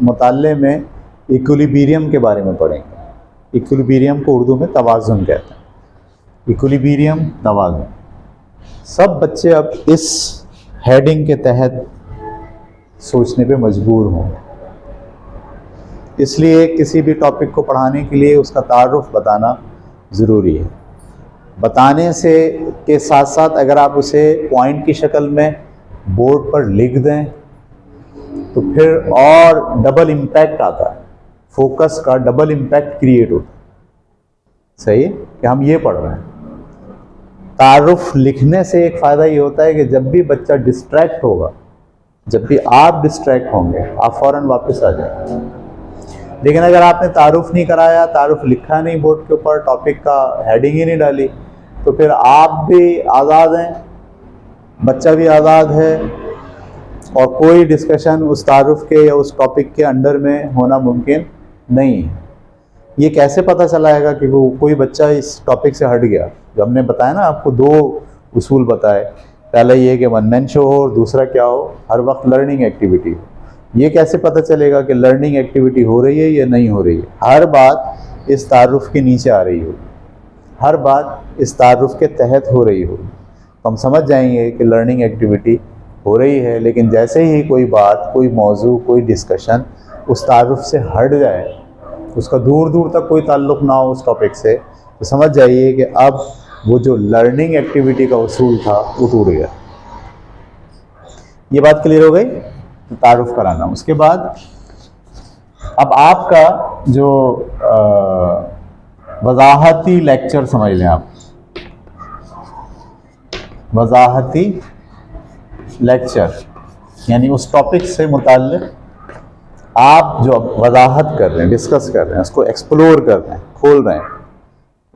मुताले में इक्विलिब्रियम के बारे में पढ़ेंगे। इक्विलिब्रियम को उर्दू में तवाज़ुन कहते हैं। इक्विलिब्रियम, तवाज़ुन। सब बच्चे अब इस हेडिंग के तहत सोचने पे मजबूर हों। इसलिए किसी भी टॉपिक को पढ़ाने के लिए उसका तारुफ बताना ज़रूरी है। बताने से के साथ साथ अगर आप उसे पॉइंट की शक्ल में बोर्ड पर लिख दें तो फिर और डबल इम्पैक्ट आता है, फोकस का डबल इम्पैक्ट क्रिएट होता है। सही है कि हम ये पढ़ रहे हैं। तारुफ लिखने से एक फ़ायदा ये होता है कि जब भी बच्चा डिस्ट्रैक्ट होगा, जब भी आप डिस्ट्रैक्ट होंगे, आप फ़ौरन वापस आ जाएंगे। लेकिन अगर आपने तारुफ नहीं कराया, तारुफ लिखा नहीं बोर्ड के ऊपर, टॉपिक का हेडिंग ही नहीं डाली, तो फिर आप भी आज़ाद हैं, बच्चा भी आज़ाद है, और कोई डिस्कशन उस तारुफ के या उस टॉपिक के अंडर में होना मुमकिन नहीं है। ये कैसे पता चलाएगा कि कोई बच्चा इस टॉपिक से हट गया? जो हमने बताया ना आपको, 2 उसूल बताए। पहला ये कि वन मैन शो हो, और दूसरा क्या हो, हर वक्त लर्निंग एक्टिविटी हो। ये कैसे पता चलेगा कि लर्निंग एक्टिविटी हो रही है या नहीं हो रही है? हर बात इस तारुफ के नीचे आ रही होगी, हर बात इस तारुफ के तहत हो रही होगी, तो हम समझ जाएंगे कि लर्निंग एक्टिविटी हो रही है। लेकिन जैसे ही कोई बात, कोई मौजू, कोई डिस्कशन उस तारुफ से हट जाए, उसका दूर दूर तक कोई ताल्लुक़ ना हो उस टॉपिक से, तो समझ जाइए कि अब वो जो लर्निंग एक्टिविटी का उसूल था वो टूट गया। ये बात क्लियर हो गई? तो तारुफ कराना। उसके बाद अब आपका जो वजाहती लेक्चर समझ लें आप, वजाहती लेक्चर यानी उस टॉपिक से मुताल्लिक़ आप जो वजाहत कर रहे हैं, डिस्कस कर रहे हैं, उसको एक्सप्लोर कर रहे हैं, खोल रहे हैं,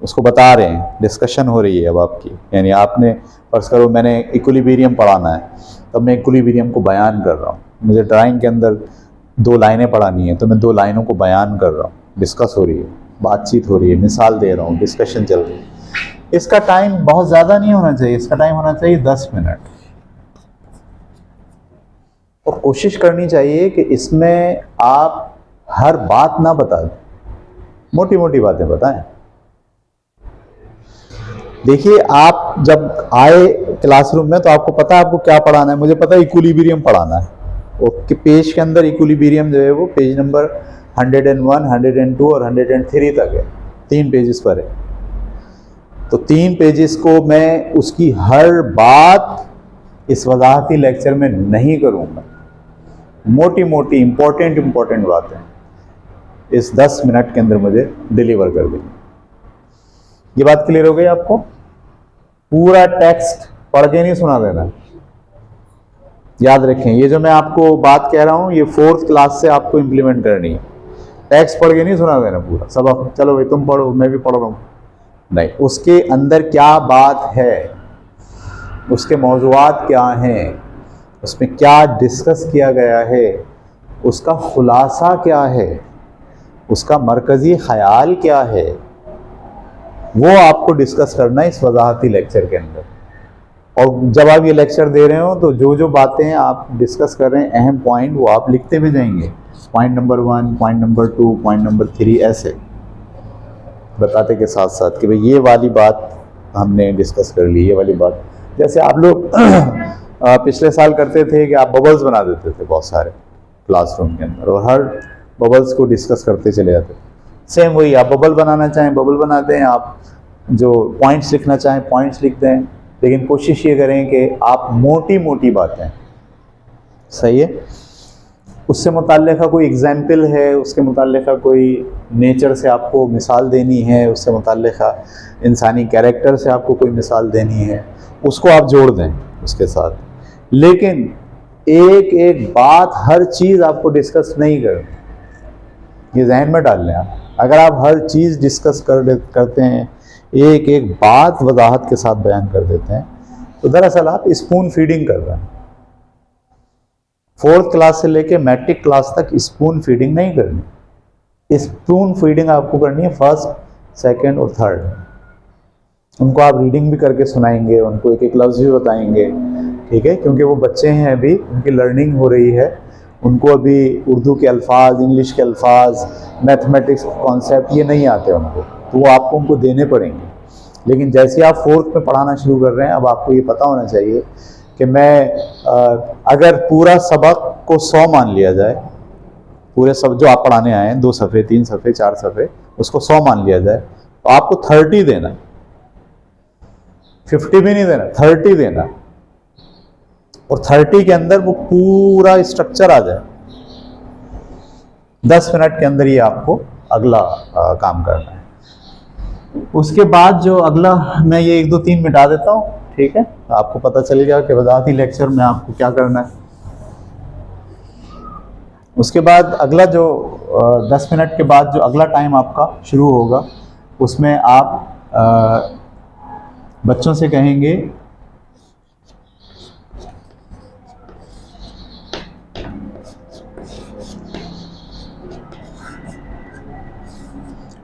उसको बता रहे हैं, डिस्कशन हो रही है अब आपकी। यानी आपने फर्ज करो मैंने इक्विलिब्रियम पढ़ाना है, तब मैं इक्विलिब्रियम को बयान कर रहा हूँ। मुझे ड्राइंग के अंदर 2 लाइनें पढ़ानी है, तो मैं 2 लाइनों को बयान कर रहा हूँ, डिस्कस हो रही है, बातचीत हो रही है, मिसाल दे रहा हूँ, डिस्कशन चल रही है। इसका टाइम बहुत ज़्यादा नहीं होना चाहिए, इसका टाइम होना चाहिए 10 मिनट। और कोशिश करनी चाहिए कि इसमें आप हर बात ना बता दें, मोटी मोटी बातें बताएं। देखिए, आप जब आए क्लासरूम में तो आपको पता है आपको क्या पढ़ाना है। मुझे पता है इक्विलिब्रियम पढ़ाना है, और पेज के अंदर इक्विलिब्रियम जो है वो पेज नंबर 101, 102 और 103 तक है, 3 पेजेस पर है। तो 3 पेजेस को मैं उसकी हर बात इस वजाहती लेक्चर में नहीं करूँगा। मोटी मोटी इंपॉर्टेंट बातें इस 10 मिनट के अंदर मुझे डिलीवर कर देंगे। ये बात क्लियर हो गई आपको? पूरा टेक्स्ट पढ़ के नहीं सुना देना। याद रखें, ये जो मैं आपको बात कह रहा हूँ ये 4th क्लास से आपको इम्प्लीमेंट करनी है। टेक्स्ट पढ़ के नहीं सुना देना पूरा सब, चलो भाई तुम पढ़ो मैं भी पढ़ रहा हूँ, नहीं। उसके अंदर क्या बात है, उसके मौज़ूआत क्या हैं, उसमें क्या डिस्कस किया गया है, उसका खुलासा क्या है, उसका मरकज़ी ख़याल क्या है, वो आपको डिस्कस करना है इस वजाहती लेक्चर के अंदर। और जब आप ये लेक्चर दे रहे हो तो जो जो बातें आप डिस्कस कर रहे हैं, अहम पॉइंट, वो आप लिखते भी जाएंगे। Point number 1, point number 2, point number 3, ऐसे बताते के साथ साथ कि भाई ये वाली बात हमने डिस्कस कर ली, ये वाली बात। जैसे आप लोग पिछले साल करते थे कि आप बबल्स बना देते थे बहुत सारे क्लासरूम के अंदर, और हर बबल्स को डिस्कस करते चले जाते। सेम वही, आप बबल बनाना चाहें बबल बनाते हैं, आप जो पॉइंट्स लिखना चाहें पॉइंट्स लिखते हैं। लेकिन कोशिश ये करें कि आप मोटी मोटी बातें, सही है, उससे मुताल्लिक़ा कोई एग्जाम्पल है, उसके मुताल्लिक़ा कोई नेचर से आपको मिसाल देनी है, उससे मुताल्लिक़ा इंसानी कैरेक्टर से आपको कोई मिसाल देनी है, उसको आप जोड़ दें उसके साथ। लेकिन एक एक बात, हर चीज़ आपको डिस्कस नहीं करनी, ये जहन में डाल लें आप। अगर आप हर चीज़ डिस्कस करते हैं, एक एक बात वजाहत के साथ बयान कर देते हैं, तो दरअसल आप स्पून फीडिंग कर रहे हैं। 4th क्लास से लेके मैट्रिक क्लास तक स्पून फीडिंग नहीं करनी। स्पून फीडिंग आपको करनी है 1st, 2nd और 3rd। उनको आप रीडिंग भी करके सुनाएंगे, उनको एक एक लफ्ज़ भी बताएंगे, ठीक है, क्योंकि वो बच्चे हैं, अभी उनकी लर्निंग हो रही है, उनको अभी उर्दू के अल्फाज, इंग्लिश के अल्फाज, मैथमेटिक्स कॉन्सेप्ट ये नहीं आते उनको, तो वो आपको उनको देने पड़ेंगे। लेकिन जैसे ही आप 4th में पढ़ाना शुरू कर रहे हैं, अब आपको ये पता होना चाहिए कि अगर पूरा सबक को 100 मान लिया जाए, पूरे सब जो आप पढ़ाने आए हैं 2 सफ़े, 3 सफ़े, 4 सफ़े, उसको 100 मान लिया जाए, तो आपको 30 देना, 50 भी नहीं देना, 30 देना। और 30 के अंदर वो पूरा स्ट्रक्चर आ जाए। 10 मिनट के अंदर ये आपको अगला काम करना है। उसके बाद जो अगला, मैं ये 1 2 3 मिटा देता हूँ, ठीक है, आपको पता चल गया कि वज़ाहती लेक्चर में आपको क्या करना है। उसके बाद अगला जो 10 मिनट के बाद जो अगला टाइम आपका शुरू होगा, उसमें आप बच्चों से कहेंगे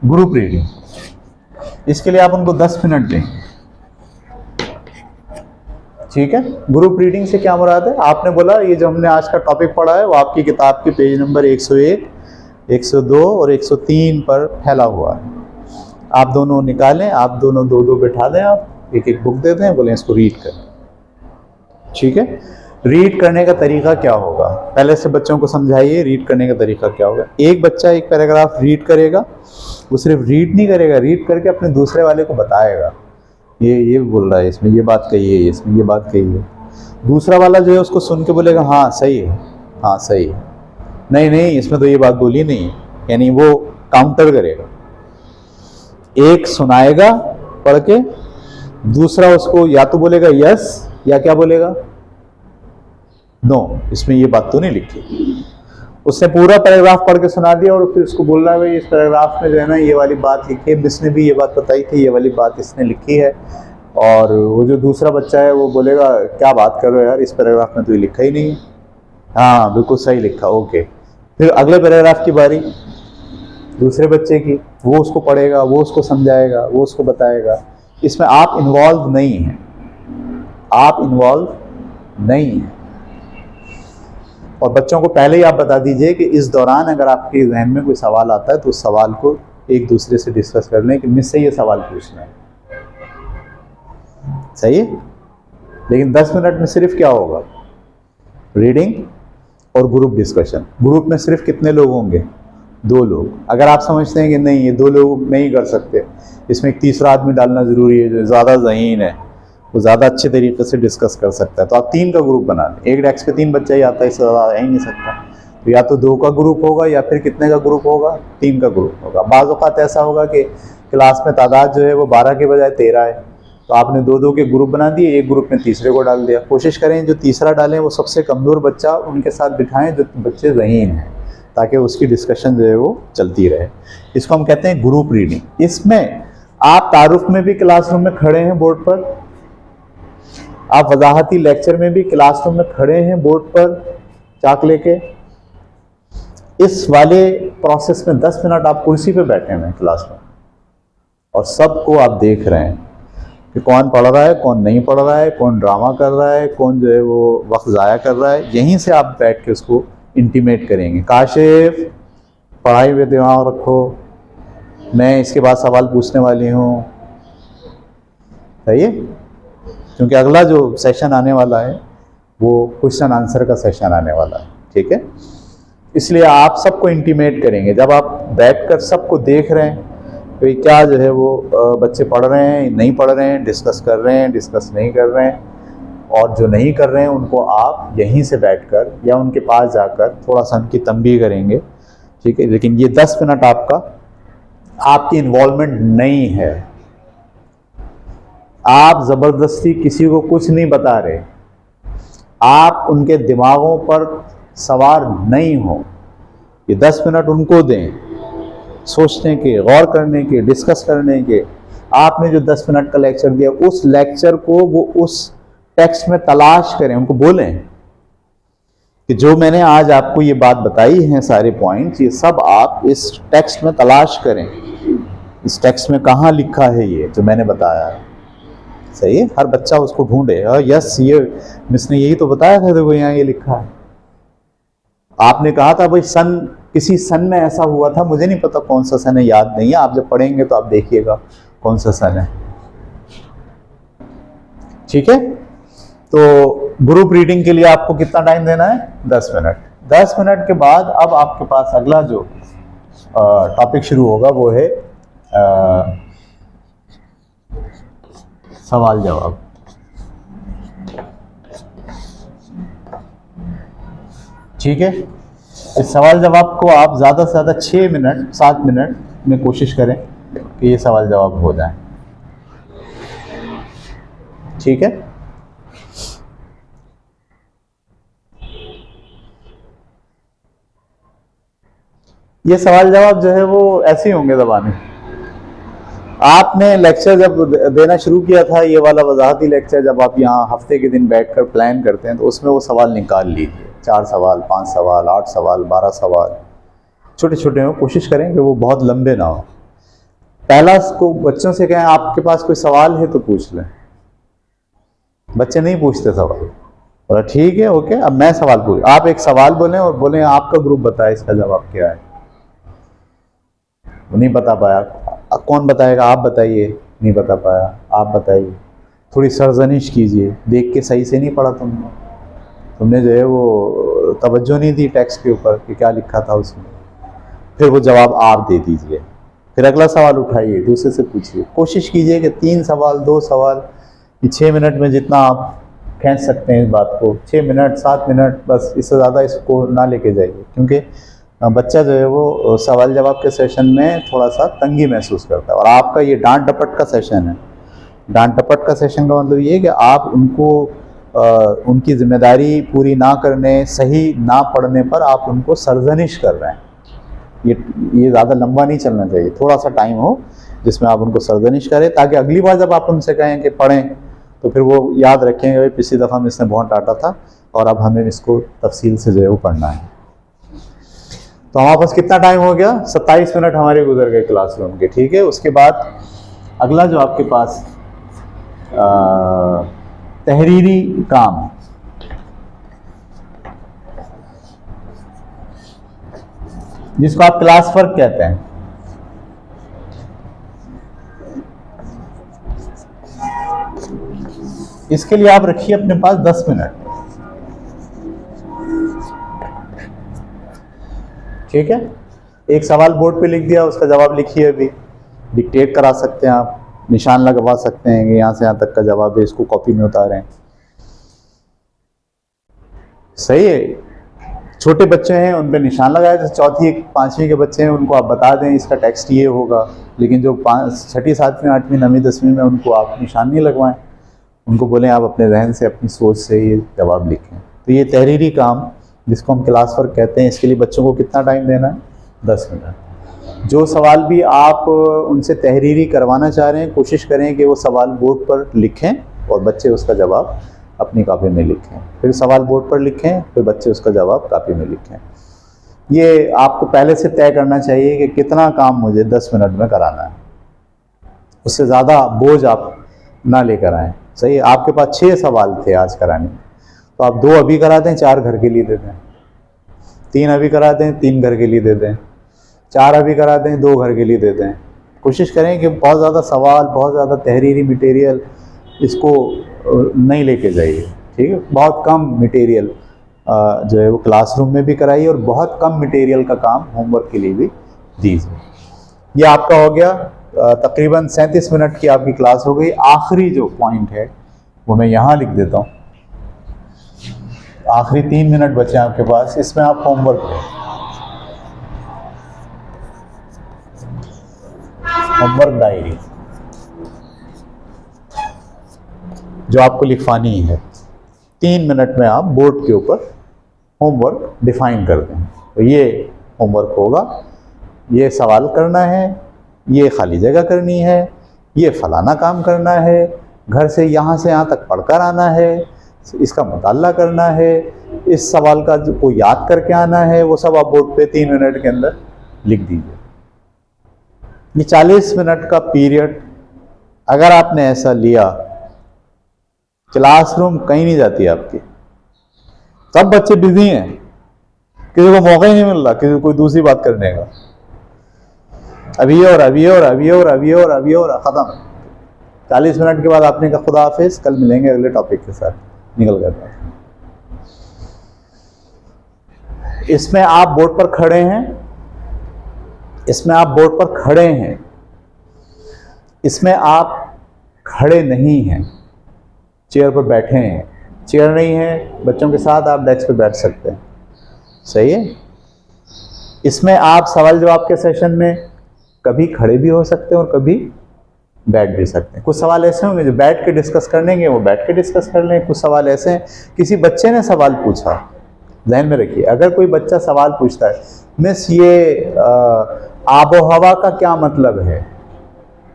ग्रुप रीडिंग। इसके लिए आप उनको 10 मिनट दें, ठीक है। ग्रुप रीडिंग से क्या मुराद है? आपने बोला ये जो हमने आज का टॉपिक पढ़ा है वो आपकी किताब के पेज नंबर 101, 102 और 103 पर फैला हुआ है। आप दोनों निकालें, आप दोनों 2-2 बिठा दें, आप एक बुक दे दें, बोलें इसको रीड करें, ठीक है। रीड करने का तरीका क्या होगा, पहले से बच्चों को समझाइए रीड करने का तरीका क्या होगा। एक बच्चा एक पैराग्राफ रीड करेगा, वो सिर्फ रीड नहीं करेगा, रीड करके अपने दूसरे वाले को बताएगा, ये बोल रहा है, इसमें ये बात कही है, इसमें ये बात कही है। दूसरा वाला जो है उसको सुन के बोलेगा हाँ सही है, हाँ सही है, नहीं इसमें तो ये बात बोली नहीं है, यानी वो काउंटर करेगा। एक सुनाएगा पढ़ के, दूसरा उसको या तो बोलेगा यस या क्या बोलेगा, नो, इसमें ये बात तो नहीं लिखी। उसने पूरा पैराग्राफ पढ़ के सुना दिया और फिर उसको बोल रहा है भाई इस पैराग्राफ में जो है ना ये वाली बात लिखी है, इसने भी ये बात बताई थी, ये वाली बात इसने लिखी है। और वो जो दूसरा बच्चा है वो बोलेगा क्या बात कर रहे हो यार, इस पैराग्राफ में तो ये लिखा ही नहीं है। हाँ बिल्कुल सही लिखा, ओके। फिर अगले पैराग्राफ की बारी दूसरे बच्चे की, वो उसको पढ़ेगा, वो उसको समझाएगा, वो उसको बताएगा। इसमें आप इन्वॉल्व नहीं हैं, आप इन्वॉल्व नहीं हैं। और बच्चों को पहले ही आप बता दीजिए कि इस दौरान अगर आपके जहन में कोई सवाल आता है तो उस सवाल को एक दूसरे से डिस्कस कर लें कि मुझसे ये सवाल पूछना है, सही है। लेकिन 10 मिनट में सिर्फ क्या होगा, रीडिंग और ग्रुप डिस्कशन। ग्रुप में सिर्फ कितने लोग होंगे, 2 लोग। अगर आप समझते हैं कि नहीं ये 2 लोग नहीं कर सकते, इसमें एक तीसरा आदमी डालना ज़रूरी है जो ज़्यादा ज़हीन है, वो ज़्यादा अच्छे तरीके से डिस्कस कर सकता है, तो आप 3 का ग्रुप बना लें। एक डेस्क पे 3 बच्चा ही आता है, इससे ज़्यादा आ ही नहीं सकता। तो या तो 2 का ग्रुप होगा या फिर कितने का ग्रुप होगा, 3 का ग्रुप होगा। बाज़ औक़ात ऐसा होगा कि क्लास में तादाद जो है वो 12 के बजाय 13 है, तो आपने 2-2 के ग्रुप बना दिए, एक ग्रुप में तीसरे को डाल दिया। कोशिश करें जो तीसरा डालें वो सबसे कमज़ोर बच्चा उनके साथ बिठाएँ जो बच्चे ज़हीन हैं, ताकि उसकी डिस्कशन जो है वो चलती रहे। इसको हम कहते हैं ग्रुप रीडिंग। इसमें आप तारुफ में भी क्लासरूम में खड़े हैं बोर्ड पर, आप वजाहती लेक्चर में भी क्लासरूम में खड़े हैं बोर्ड पर चाक लेके। इस वाले प्रोसेस में 10 मिनट आप कुर्सी पे बैठे हुए हैं क्लास में और सबको आप देख रहे हैं कि कौन पढ़ रहा है, कौन नहीं पढ़ रहा है, कौन ड्रामा कर रहा है, कौन जो है वो वक्त ज़ाया कर रहा है। यहीं से आप बैठ के उसको इंटीमेट करेंगे, काशिफ पढ़ाई में दिमाग रखो, मैं इसके बाद सवाल पूछने वाली हूँ, सही है। क्योंकि अगला जो सेशन आने वाला है वो क्वेश्चन आंसर का सेशन आने वाला है, ठीक है। इसलिए आप सबको इंटीमेट करेंगे। जब आप बैठकर सबको देख रहे हैं तो क्या जो है वो बच्चे पढ़ रहे हैं, नहीं पढ़ रहे हैं, डिस्कस कर रहे हैं, डिस्कस नहीं कर रहे हैं, और जो नहीं कर रहे हैं उनको आप यहीं से बैठकर या उनके पास जाकर थोड़ा सा उनकी तंबीह करेंगे, ठीक है। लेकिन ये 10 मिनट आपकी इन्वॉल्वमेंट नहीं है, आप ज़बरदस्ती किसी को कुछ नहीं बता रहे, आप उनके दिमागों पर सवार नहीं हो। ये 10 मिनट उनको दें सोचने के, गौर करने के, डिस्कस करने के। आपने जो 10 मिनट का लेक्चर दिया उस लेक्चर को वो उस टेक्स्ट में तलाश करें, उनको बोलें कि जो मैंने आज आपको ये बात बताई हैं, सारे पॉइंट्स, ये सब आप इस टेक्स्ट में तलाश करें। इस टेक्स्ट में कहाँ लिखा है ये जो मैंने बताया है, सही है। हर बच्चा उसको ढूंढे, यस ये मिस ने यही तो बताया था, देखो यहाँ ये लिखा है। आपने कहा था भाई सन, किसी सन में ऐसा हुआ था, मुझे नहीं पता कौन सा सन है, याद नहीं है, आप जब पढ़ेंगे तो आप देखिएगा कौन सा सन है। ठीक है, तो ग्रुप रीडिंग के लिए आपको कितना टाइम देना है? 10 मिनट। 10 मिनट के बाद अब आपके पास अगला जो टॉपिक शुरू होगा वो है सवाल जवाब। ठीक है, इस सवाल जवाब को आप ज़्यादा से ज़्यादा 6 मिनट 7 मिनट में कोशिश करें कि ये सवाल जवाब हो जाए। ठीक है, ये सवाल जवाब जो है वो ऐसे ही होंगे दबाने। आपने लेक्चर जब देना शुरू किया था, ये वाला वजाहती लेक्चर, जब आप यहाँ हफ्ते के दिन बैठकर प्लान करते हैं तो उसमें वो सवाल निकाल लीजिए, 4 सवाल, 5 सवाल, 8 सवाल, 12 सवाल, छोटे छोटे हो, कोशिश करें कि वो बहुत लंबे ना हो। पहला को बच्चों से कहें आपके पास कोई सवाल है तो पूछ लें, बच्चे नहीं पूछते सवाल। बोला ठीक है, ओके, अब मैं सवाल पूछ, आप एक सवाल बोलें और बोलें आपका ग्रुप बताए इसका जवाब क्या है। वो नहीं बता पाया, कौन बताएगा? आप बताइए। नहीं बता पाया, आप बताइए। थोड़ी सरजनिश कीजिए, देख के सही से नहीं पढ़ा तुमने जो है वो तवज्जो नहीं दी टेक्स्ट के ऊपर कि क्या लिखा था उसमें। फिर वो जवाब आप दे दीजिए, फिर अगला सवाल उठाइए, दूसरे से पूछिए। कोशिश कीजिए कि 3 सवाल 2 सवाल, 6 मिनट में जितना आप खींच सकते हैं इस बात को, 6 मिनट 7 मिनट, बस इससे ज़्यादा इसको ना लेके जाइए, क्योंकि बच्चा जो है वो सवाल जवाब के सेशन में थोड़ा सा तंगी महसूस करता है। और आपका ये डांट डपट का सेशन है। डांट डपट का सेशन का मतलब ये है कि आप उनको उनकी जिम्मेदारी पूरी ना करने, सही ना पढ़ने पर आप उनको सरजनिश कर रहे हैं। ये ज़्यादा लंबा नहीं चलना चाहिए, थोड़ा सा टाइम हो जिसमें आप उनको सरजनिश करें, ताकि अगली बार जब आप उनसे कहें कि पढ़ें तो फिर वो याद रखेंगे भाई पिछली दफ़ा में इसने बहुत डांटा था और अब हमें इसको तफसील से जो है वो पढ़ना है। तो हमारे पास कितना टाइम हो गया? 27 मिनट हमारे गुजर गए क्लासरूम के। ठीक है, उसके बाद अगला जो आपके पास तहरीरी काम, जिसको आप क्लास वर्क कहते हैं, इसके लिए आप रखिए अपने पास 10 मिनट। ठीक है, एक सवाल बोर्ड पे लिख दिया, उसका जवाब लिखिए। अभी डिक्टेट करा सकते हैं आप, निशान लगवा सकते हैं कि यहाँ से यहाँ तक का जवाब है, इसको कॉपी में उतारें। सही है, छोटे बच्चे हैं उन पे निशान लगाए, जैसे 4वीं 5वीं के बच्चे हैं उनको आप बता दें इसका टेक्स्ट ये होगा, लेकिन जो 6ठी 7वीं 8वीं 9वीं 10वीं में उनको आप निशान नहीं लगवाएं, उनको बोलें आप अपने जहन से अपनी सोच से ये जवाब लिखें। तो ये तहरीरी काम जिसको हम क्लास वर्क कहते हैं, इसके लिए बच्चों को कितना टाइम देना है? 10 मिनट। जो सवाल भी आप उनसे तहरीरी करवाना चाह रहे हैं, कोशिश करें कि वो सवाल बोर्ड पर लिखें और बच्चे उसका जवाब अपनी कॉपी में लिखें, फिर सवाल बोर्ड पर लिखें, फिर बच्चे उसका जवाब कॉपी में लिखें। ये आपको पहले से तय करना चाहिए कि कितना काम मुझे 10 मिनट में कराना है, उससे ज़्यादा बोझ आप ना लेकर आएँ। सही, आपके पास 6 सवाल थे आज कराने, तो आप 2 अभी करा दें, 4 घर के लिए दे दें, 3 अभी करा दें, 3 घर के लिए दे दें, 4 अभी करा दें, 2 घर के लिए दे दें। कोशिश करें कि बहुत ज़्यादा सवाल, बहुत ज़्यादा तहरीरी मटेरियल इसको नहीं लेके जाइए। ठीक है, बहुत कम मटेरियल जो है वो क्लासरूम में भी कराइए और बहुत कम मटेरियल का काम होमवर्क के लिए भी दीजिए। ये आपका हो गया, तकरीबन 37 मिनट की आपकी क्लास हो गई। आखिरी जो पॉइंट है वो मैं यहाँ लिख देता हूँ, आखिरी 3 मिनट बचे आपके पास, इसमें आप होमवर्क डायरी जो आपको लिखवानी है, 3 मिनट में आप बोर्ड के ऊपर होमवर्क डिफाइन कर दें। तो ये होमवर्क होगा, ये सवाल करना है, ये खाली जगह करनी है, ये फलाना काम करना है, घर से यहाँ तक पढ़कर आना है, इसका मुताला करना है, इस सवाल का को याद करके आना है, वो सब आप बोर्ड पे 3 मिनट के अंदर लिख दीजिए। ये 40 मिनट का पीरियड अगर आपने ऐसा लिया, क्लासरूम कहीं नहीं जाती आपकी। सब बच्चे बिजी हैं किसी को मौका ही नहीं मिल रहा किसी को कोई दूसरी बात करने का। अभी और अभी और अभी और अभी और अभी और खत्म। 40 मिनट के बाद आपने कहा खुदा हाफिज, कल मिलेंगे अगले टॉपिक के साथ, निकल गया। इसमें आप बोर्ड पर खड़े हैं, इसमें आप बोर्ड पर खड़े हैं, इसमें आप खड़े नहीं हैं, चेयर पर बैठे हैं। चेयर नहीं है, बच्चों के साथ आप डेस्क पे बैठ सकते हैं, सही है। इसमें आप सवाल जवाब के सेशन में कभी खड़े भी हो सकते हैं और कभी बैठ भी सकते हैं। कुछ सवाल ऐसे होंगे जो बैठ के डिस्कस करनेंगे, वो बैठ के डिस्कस कर लें। कुछ सवाल ऐसे हैं, किसी बच्चे ने सवाल पूछा, ध्यान में रखिए, अगर कोई बच्चा सवाल पूछता है, मिस ये आबो हवा का क्या मतलब है,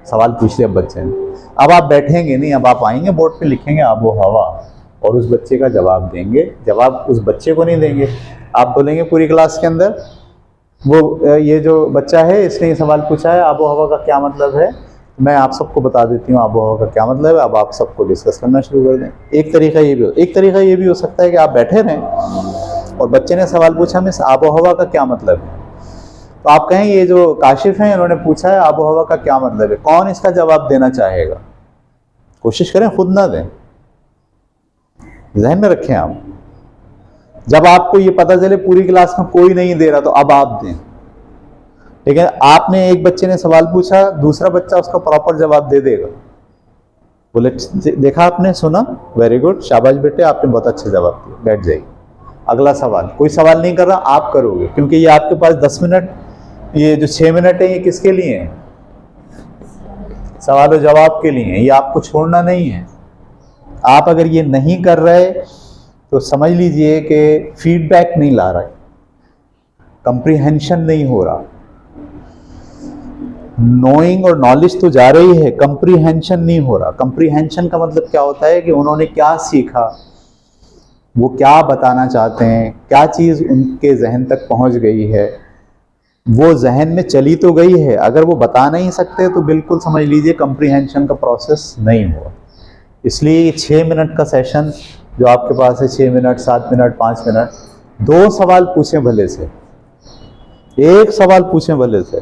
सवाल पूछ लिया बच्चे ने, अब आप बैठेंगे नहीं, अब आप आएंगे बोर्ड पे लिखेंगे आबो हवा और उस बच्चे का जवाब देंगे। जवाब उस बच्चे को नहीं देंगे, आप बोलेंगे पूरी क्लास के अंदर, वो ये जो बच्चा है इसने ये सवाल पूछा है आबो हवा का क्या मतलब है, मैं आप सबको बता देती हूँ आबो हवा का क्या मतलब है, अब आप सबको डिस्कस करना शुरू कर दें। एक तरीका ये भी हो सकता है कि आप बैठे रहें और बच्चे ने सवाल पूछा, मिस आबो हवा का क्या मतलब है, तो आप कहें ये जो काशिफ हैं इन्होंने पूछा है आबो हवा का क्या मतलब है, कौन इसका जवाब देना चाहेगा। कोशिश करें खुद ना दें, ज़हन में रखें आप। जब आपको ये पता चले पूरी क्लास में कोई नहीं दे रहा तो अब आप दें। लेकिन आपने एक बच्चे ने सवाल पूछा, दूसरा बच्चा उसका प्रॉपर जवाब दे देगा, बोले देखा आपने, सुना, वेरी गुड, शाबाश बेटे, आपने बहुत अच्छा जवाब दिया, बैठ जाइए। अगला सवाल, कोई सवाल नहीं कर रहा, आप करोगे, क्योंकि ये आपके पास 10 मिनट, ये जो 6 मिनट है ये किसके लिए है, सवाल और जवाब के लिए है, ये आपको छोड़ना नहीं है। आप अगर ये नहीं कर रहे तो समझ लीजिए कि फीडबैक नहीं ला रहा, कंप्रीहेंशन नहीं हो रहा। नोइंग और नॉलेज तो जा रही है, कंप्रीहेंशन नहीं हो रहा। कंप्रीहेंशन का मतलब क्या होता है कि उन्होंने क्या सीखा, वो क्या बताना चाहते हैं, क्या चीज़ उनके जहन तक पहुंच गई है, वो जहन में चली तो गई है, अगर वो बता नहीं सकते तो बिल्कुल समझ लीजिए कंप्रीहेंशन का प्रोसेस नहीं हुआ। इसलिए 6 मिनट का सेशन जो आपके पास है, 6 मिनट, 7 मिनट, 5 मिनट, 2 सवाल पूछें भले से, 1 सवाल पूछें भले से,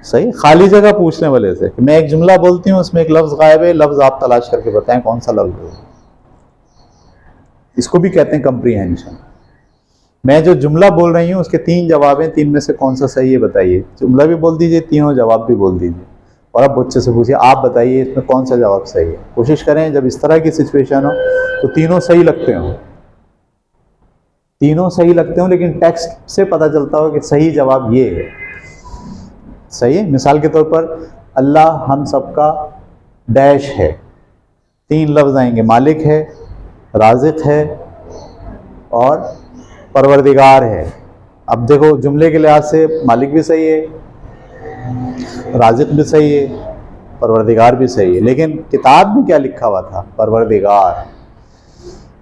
सही, खाली जगह पूछ लें भले से। मैं एक जुमला बोलती हूँ, उसमें एक लफ्ज़ गायब है, लफ्ज़ आप तलाश करके बताएं कौन सा लफ्ज़ है। इसको भी कहते हैं कंप्रीहेंशन। मैं जो जुमला बोल रही हूँ उसके 3 जवाब हैं, 3 में से कौन सा सही है बताइए। जुमला भी बोल दीजिए, तीनों जवाब भी बोल दीजिए, और अब बच्चे से पूछिए आप बताइए इसमें कौन सा जवाब सही है। कोशिश करें जब इस तरह की सिचुएशन हो तो तीनों सही लगते हो, तीनों सही लगते हो, लेकिन टेक्स्ट से पता चलता हो कि सही जवाब ये है, सही है। मिसाल के तौर पर अल्लाह हम सबका डैश है, 3 लफ्ज़ आएंगे, मालिक है, राज़िक है और परवरदिगार है। अब देखो जुमले के लिहाज से मालिक भी सही है, राज़िक भी सही है, परवरदिगार भी सही है, लेकिन किताब में क्या लिखा हुआ था, परवरदिगार।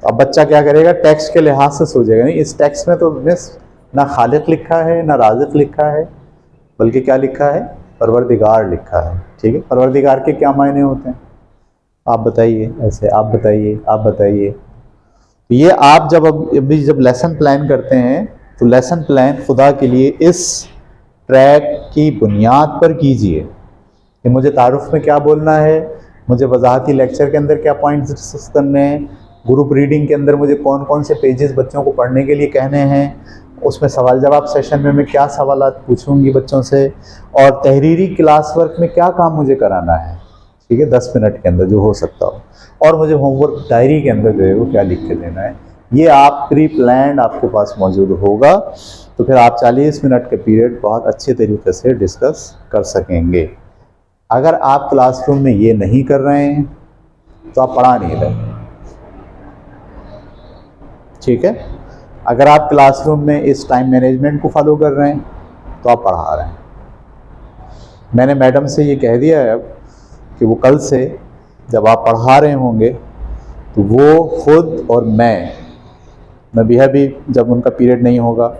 तो अब बच्चा क्या करेगा, टेक्स्ट के लिहाज से सोचेगा, नहीं इस टेक्स्ट में तो मिस ना खालिक लिखा है ना राज़िक लिखा है, बल्कि क्या लिखा है, परवरदिगार लिखा है। ठीक है, परवरदिगार के क्या मायने होते हैं आप बताइए, ऐसे आप बताइए, आप बताइए। ये आप जब लेसन प्लान करते हैं तो लेसन प्लान खुदा के लिए इस ट्रैक की बुनियाद पर कीजिए कि मुझे तारुफ में क्या बोलना है, मुझे वजाहती लेक्चर के अंदर क्या पॉइंट्स डिस्कस करने हैं, ग्रुप रीडिंग के अंदर मुझे कौन कौन से पेजेस बच्चों को पढ़ने के लिए कहने हैं, उसमें सवाल जवाब सेशन में मैं क्या सवालात पूछूंगी बच्चों से, और तहरीरी क्लास वर्क में क्या काम मुझे कराना है, ठीक है, 10 मिनट के अंदर जो हो सकता हो, और मुझे होमवर्क डायरी के अंदर जो है वो क्या लिख के देना है, ये आप प्री प्लान आपके पास मौजूद होगा। तो फिर आप 40 मिनट के पीरियड बहुत अच्छे तरीके से डिस्कस कर सकेंगे। अगर आप क्लासरूम में ये नहीं कर रहे हैं तो आप पढ़ा नहीं रहे, ठीक है। अगर आप क्लासरूम में इस टाइम मैनेजमेंट को फॉलो कर रहे हैं तो आप पढ़ा रहे हैं। मैंने मैडम से ये कह दिया है अब कि वो कल से जब आप पढ़ा रहे होंगे तो वो खुद और मैं भी जब उनका पीरियड नहीं होगा,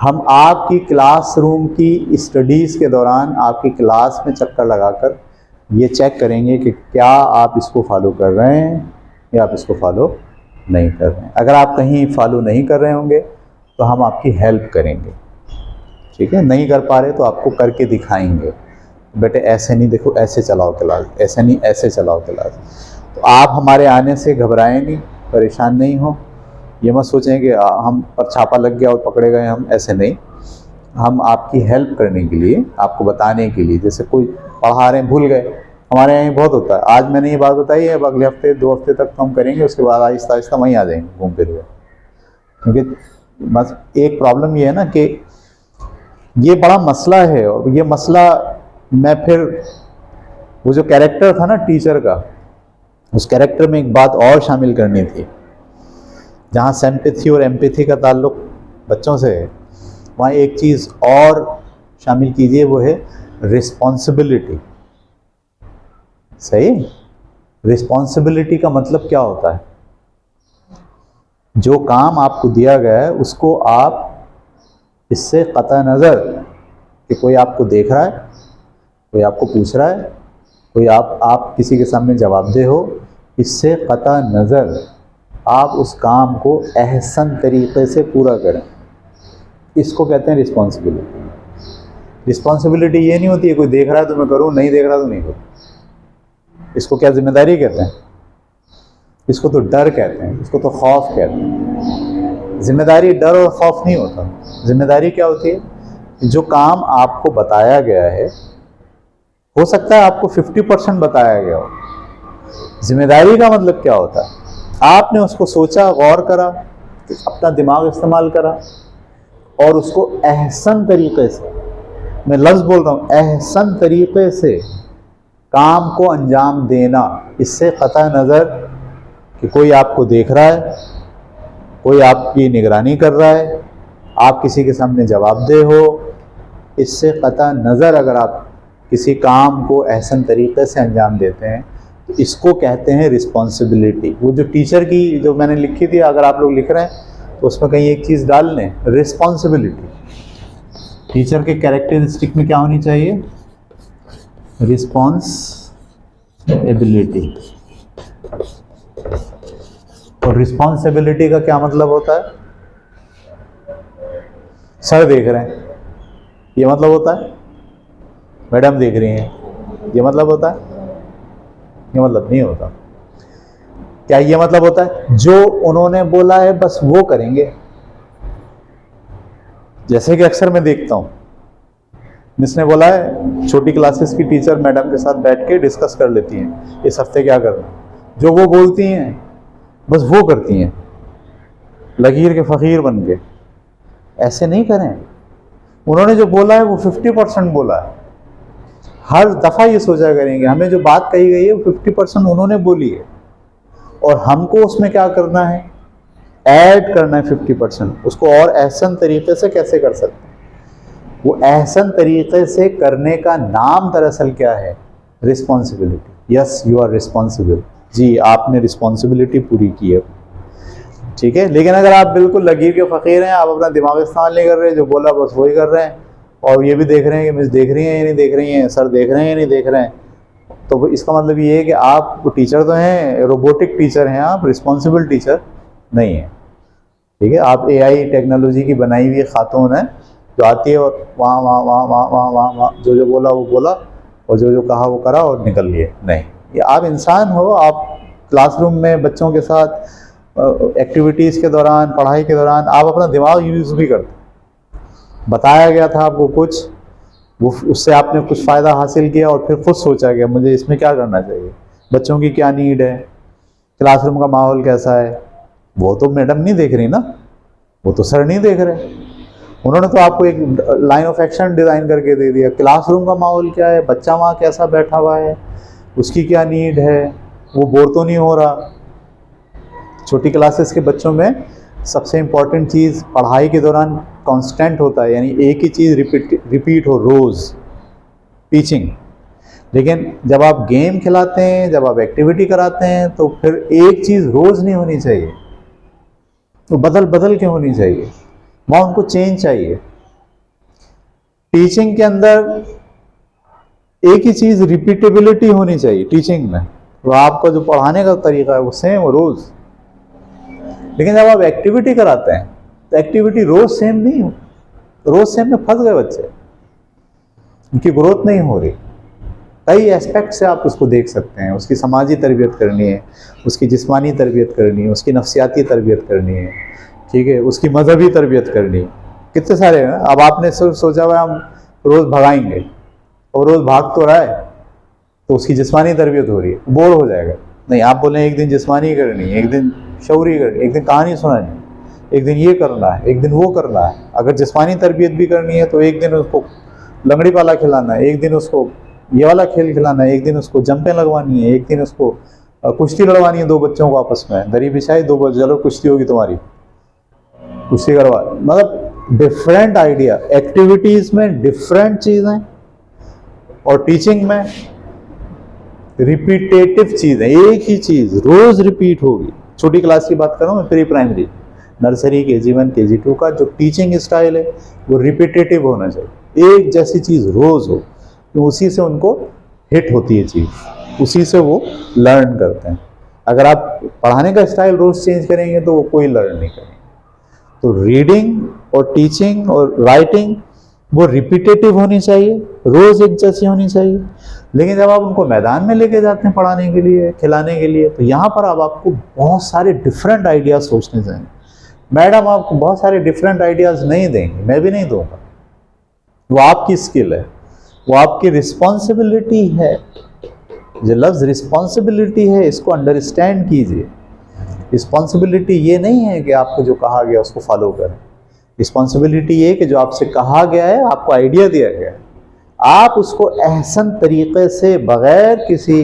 हम आपकी क्लासरूम की स्टडीज़ के दौरान आपकी क्लास में चक्कर लगाकर ये चेक करेंगे कि क्या आप इसको फॉलो कर रहे हैं या आप इसको फॉलो नहीं कर रहे हैं। अगर आप कहीं फॉलो नहीं कर रहे होंगे तो हम आपकी हेल्प करेंगे, ठीक है। नहीं कर पा रहे तो आपको करके दिखाएंगे, बेटे ऐसे नहीं, देखो ऐसे चलाओ क्लास, ऐसे नहीं ऐसे चलाओ क्लास। तो आप हमारे आने से घबराएं नहीं, परेशान नहीं हो, ये मत सोचें कि हम पर छापा लग गया और पकड़े गए हम, ऐसे नहीं। हम आपकी हेल्प करने के लिए, आपको बताने के लिए, जैसे कोई पढ़ा रहे हैं भूल गए, हमारे यहाँ बहुत होता है, आज मैंने ये बात बताई है, अब अगले हफ्ते 2 हफ्ते तक तो हम करेंगे, उसके बाद आहिस्ता आहिस्ता वहीं आ जाएंगे घूम फिर हुए। क्योंकि बस एक प्रॉब्लम ये है ना कि ये बड़ा मसला है, और ये मसला मैं फिर वो जो कैरेक्टर था ना टीचर का, उस कैरेक्टर में एक बात और शामिल करनी थी। जहाँ सिंपैथी और एम्पैथी का ताल्लुक बच्चों से है, वहाँ एक चीज़ और शामिल कीजिए, वो है रिस्पॉन्सिबिलिटी। सही, रिस्पॉन्सिबिलिटी का मतलब क्या होता है? जो काम आपको दिया गया है उसको आप इससे कतई नज़र कि कोई आपको देख रहा है, कोई आपको पूछ रहा है, कोई आप किसी के सामने जवाबदेह हो, इससे कतई नज़र आप उस काम को अहसन तरीक़े से पूरा करें। इसको कहते हैं रिस्पॉन्सिबिलिटी। रिस्पॉन्सिबिलिटी ये नहीं होती है कोई देख रहा है तो मैं करूँ, नहीं देख रहा तो नहीं करूँ। इसको क्या जिम्मेदारी कहते हैं? इसको तो डर कहते हैं, इसको तो खौफ कहते हैं। जिम्मेदारी डर और खौफ नहीं होता। जिम्मेदारी क्या होती है? जो काम आपको बताया गया है, हो सकता है आपको 50% बताया गया हो। जिम्मेदारी का मतलब क्या होता है? आपने उसको सोचा, गौर करा, अपना दिमाग इस्तेमाल करा और उसको अहसन तरीक़े से, मैं लफ्ज़ बोल रहा हूँ, अहसन तरीक़े से काम को अंजाम देना। इससे कतई नज़र कि कोई आपको देख रहा है, कोई आपकी निगरानी कर रहा है, आप किसी के सामने जवाबदेह हो, इससे कतई नज़र अगर आप किसी काम को अहसन तरीक़े से अंजाम देते हैं तो इसको कहते हैं रिस्पॉन्सिबिलिटी। वो जो टीचर की जो मैंने लिखी थी, अगर आप लोग लिख रहे हैं तो उसमें कहीं एक चीज़ डाल लें, रिस्पॉन्सिबिलिटी। टीचर के कैरेक्टरिस्टिक में क्या होनी चाहिए? रिस्पॉन्सिबिलिटी। और रिस्पॉन्सिबिलिटी का क्या मतलब होता है? सर देख रहे हैं, ये मतलब होता है? मैडम देख रही हैं, ये मतलब होता है? ये मतलब नहीं होता। क्या ये मतलब होता है जो उन्होंने बोला है बस वो करेंगे? जैसे कि अक्सर मैं देखता हूँ, मिस ने बोला है, छोटी क्लासेस की टीचर मैडम के साथ बैठ के डिस्कस कर लेती हैं इस हफ्ते क्या करना, जो वो बोलती हैं बस वो करती हैं, लकीर के फ़कीर बन के। ऐसे नहीं करें। उन्होंने जो बोला है वो 50% बोला है। हर दफ़ा ये सोचा करेंगे हमें जो बात कही गई है वो 50% उन्होंने बोली है, और हमको उसमें क्या करना है? ऐड करना है 50%। उसको और एहसन तरीक़े से कैसे कर सकते हैं? वो एहसन तरीक़े से करने का नाम दरअसल क्या है? Responsibility. Yes, you are responsible. जी, आपने रिस्पॉन्सिबिलिटी पूरी की है, ठीक है। लेकिन अगर आप बिल्कुल लकीर के फ़कीर हैं, आप अपना दिमाग इस्तेमाल नहीं कर रहे, जो बोला बस वही कर रहे हैं, और ये भी देख रहे हैं कि मिस देख रही हैं या नहीं देख रही हैं, सर देख रहे हैं या नहीं देख रहे हैं, तो इसका मतलब ये है कि आप टीचर तो हैं, रोबोटिक टीचर हैं, आप रिस्पॉन्सिबल टीचर नहीं हैं, ठीक है। आप AI टेक्नोलॉजी की बनाई हुई खातून है जो आती है और वहाँ वहाँ वहाँ वहाँ वहाँ वहाँ वहाँ जो जो बोला वो बोला और जो जो कहा वो करा और निकल लिए। नहीं, ये आप इंसान हो। आप क्लासरूम में बच्चों के साथ एक्टिविटीज़ के दौरान, पढ़ाई के दौरान आप अपना दिमाग यूज़ भी करते। बताया गया था आपको कुछ, वो उससे आपने कुछ फ़ायदा हासिल किया और फिर खुद सोचा गया मुझे इसमें क्या करना चाहिए, बच्चों की क्या नीड है, क्लासरूम का माहौल कैसा है। वो तो मैडम नहीं देख रही ना, वो तो सर नहीं देख रहे। उन्होंने तो आपको एक लाइन ऑफ एक्शन डिज़ाइन करके दे दिया, क्लासरूम का माहौल क्या है, बच्चा वहाँ कैसा बैठा हुआ है, उसकी क्या नीड है, वो बोर तो नहीं हो रहा। छोटी क्लासेस के बच्चों में सबसे इम्पॉर्टेंट चीज़ पढ़ाई के दौरान कांस्टेंट होता है, यानी एक ही चीज़ रिपीट हो रोज़, टीचिंग। लेकिन जब आप गेम खिलाते हैं, जब आप एक्टिविटी कराते हैं, तो फिर एक चीज़ रोज़ नहीं होनी चाहिए, तो बदल बदल के होनी चाहिए, वहाँ उनको चेंज चाहिए। टीचिंग के अंदर एक ही चीज़ रिपीटेबिलिटी होनी चाहिए टीचिंग में, तो आपका जो पढ़ाने का तरीका है वो सेम रोज़। लेकिन जब आप एक्टिविटी कराते हैं तो एक्टिविटी रोज सेम नहीं हो, रोज सेम में फंस गए बच्चे, उनकी ग्रोथ नहीं हो रही। कई एस्पेक्ट से आप उसको देख सकते हैं। उसकी समाजी तरबियत करनी है, उसकी जिस्मानी तरबियत करनी है, उसकी नफ्सियाती तरबियत करनी है, ठीक है, उसकी मजहबी तरबियत करनी है, कितने सारे हैं। अब आपने सिर्फ सोचा हुआ हम रोज़ भगाएंगे और रोज़ भाग तो रहा है तो उसकी जिस्मानी तरबियत हो रही है, बोर हो जाएगा। नहीं, आप बोलें एक दिन जिस्मानी करनी है, एक दिन शौरी करनी, एक दिन कहानी सुनानी, एक दिन ये करना है, एक दिन वो करना है। अगर जिस्मानी तरबियत भी करनी है तो एक दिन उसको लंगड़ी पाला खिलाना है, एक दिन उसको ये वाला खेल खिलाना है, एक दिन उसको जंपें लगवानी है, एक दिन उसको कुश्ती लड़वानी है, दो बच्चों को आपस में दरी बिछाई, दो बच्चे चलो कुश्ती होगी तुम्हारी, कुश्ती करवा। मतलब डिफरेंट आइडिया, एक्टिविटीज़ में डिफरेंट चीज़ें और टीचिंग में रिपीटेटिव चीज़ें। एक ही चीज़ रोज़ रिपीट होगी। छोटी क्लास की बात कर रहा हूँ मैं, pre primary, nursery, KG1, KG2 का जो टीचिंग स्टाइल है वो रिपीटेटिव होना चाहिए, एक जैसी चीज़ रोज़ हो, तो उसी से उनको हिट होती है चीज़, उसी से वो लर्न करते हैं। अगर आप पढ़ाने का स्टाइल रोज़ चेंज करेंगे तो वो कोई लर्न नहीं करेंगे। तो रीडिंग और टीचिंग और राइटिंग वो रिपीटेटिव होनी चाहिए, रोज़ एक जैसी होनी चाहिए। लेकिन जब आप उनको मैदान में लेके जाते हैं पढ़ाने के लिए, खिलाने के लिए, तो यहाँ पर अब आपको बहुत सारे डिफरेंट आइडियाज़ सोचने चाहिए। मैडम आपको बहुत सारे डिफरेंट आइडियाज़ नहीं देंगे, मैं भी नहीं दूंगा, वो आपकी स्किल है, वो आपकी रिस्पॉन्सिबिलिटी है। जो लफ्ज़ रिस्पॉन्सिबिलिटी है इसको अंडरस्टैंड कीजिए। रिस्पॉन्सिबिलिटी ये नहीं है कि आपको जो कहा गया उसको फॉलो करें। रिस्पॉन्सिबिलिटी ये कि जो आपसे कहा गया है, आपको आइडिया दिया गया है, आप उसको एहसन तरीक़े से बग़ैर किसी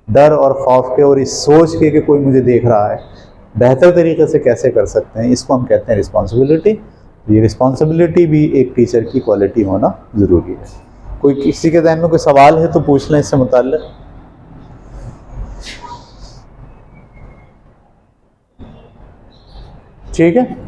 डर और खौफ के और इस सोच के कि कोई मुझे देख रहा है, बेहतर तरीके से कैसे कर सकते हैं, इसको हम कहते हैं रिस्पॉन्सिबिलिटी। ये रिस्पॉन्सिबिलिटी भी एक टीचर की क्वालिटी होना ज़रूरी है। कोई किसी के ज़हन में कोई सवाल है तो पूछ लें इससे मुताल्लिक़। ठीक है।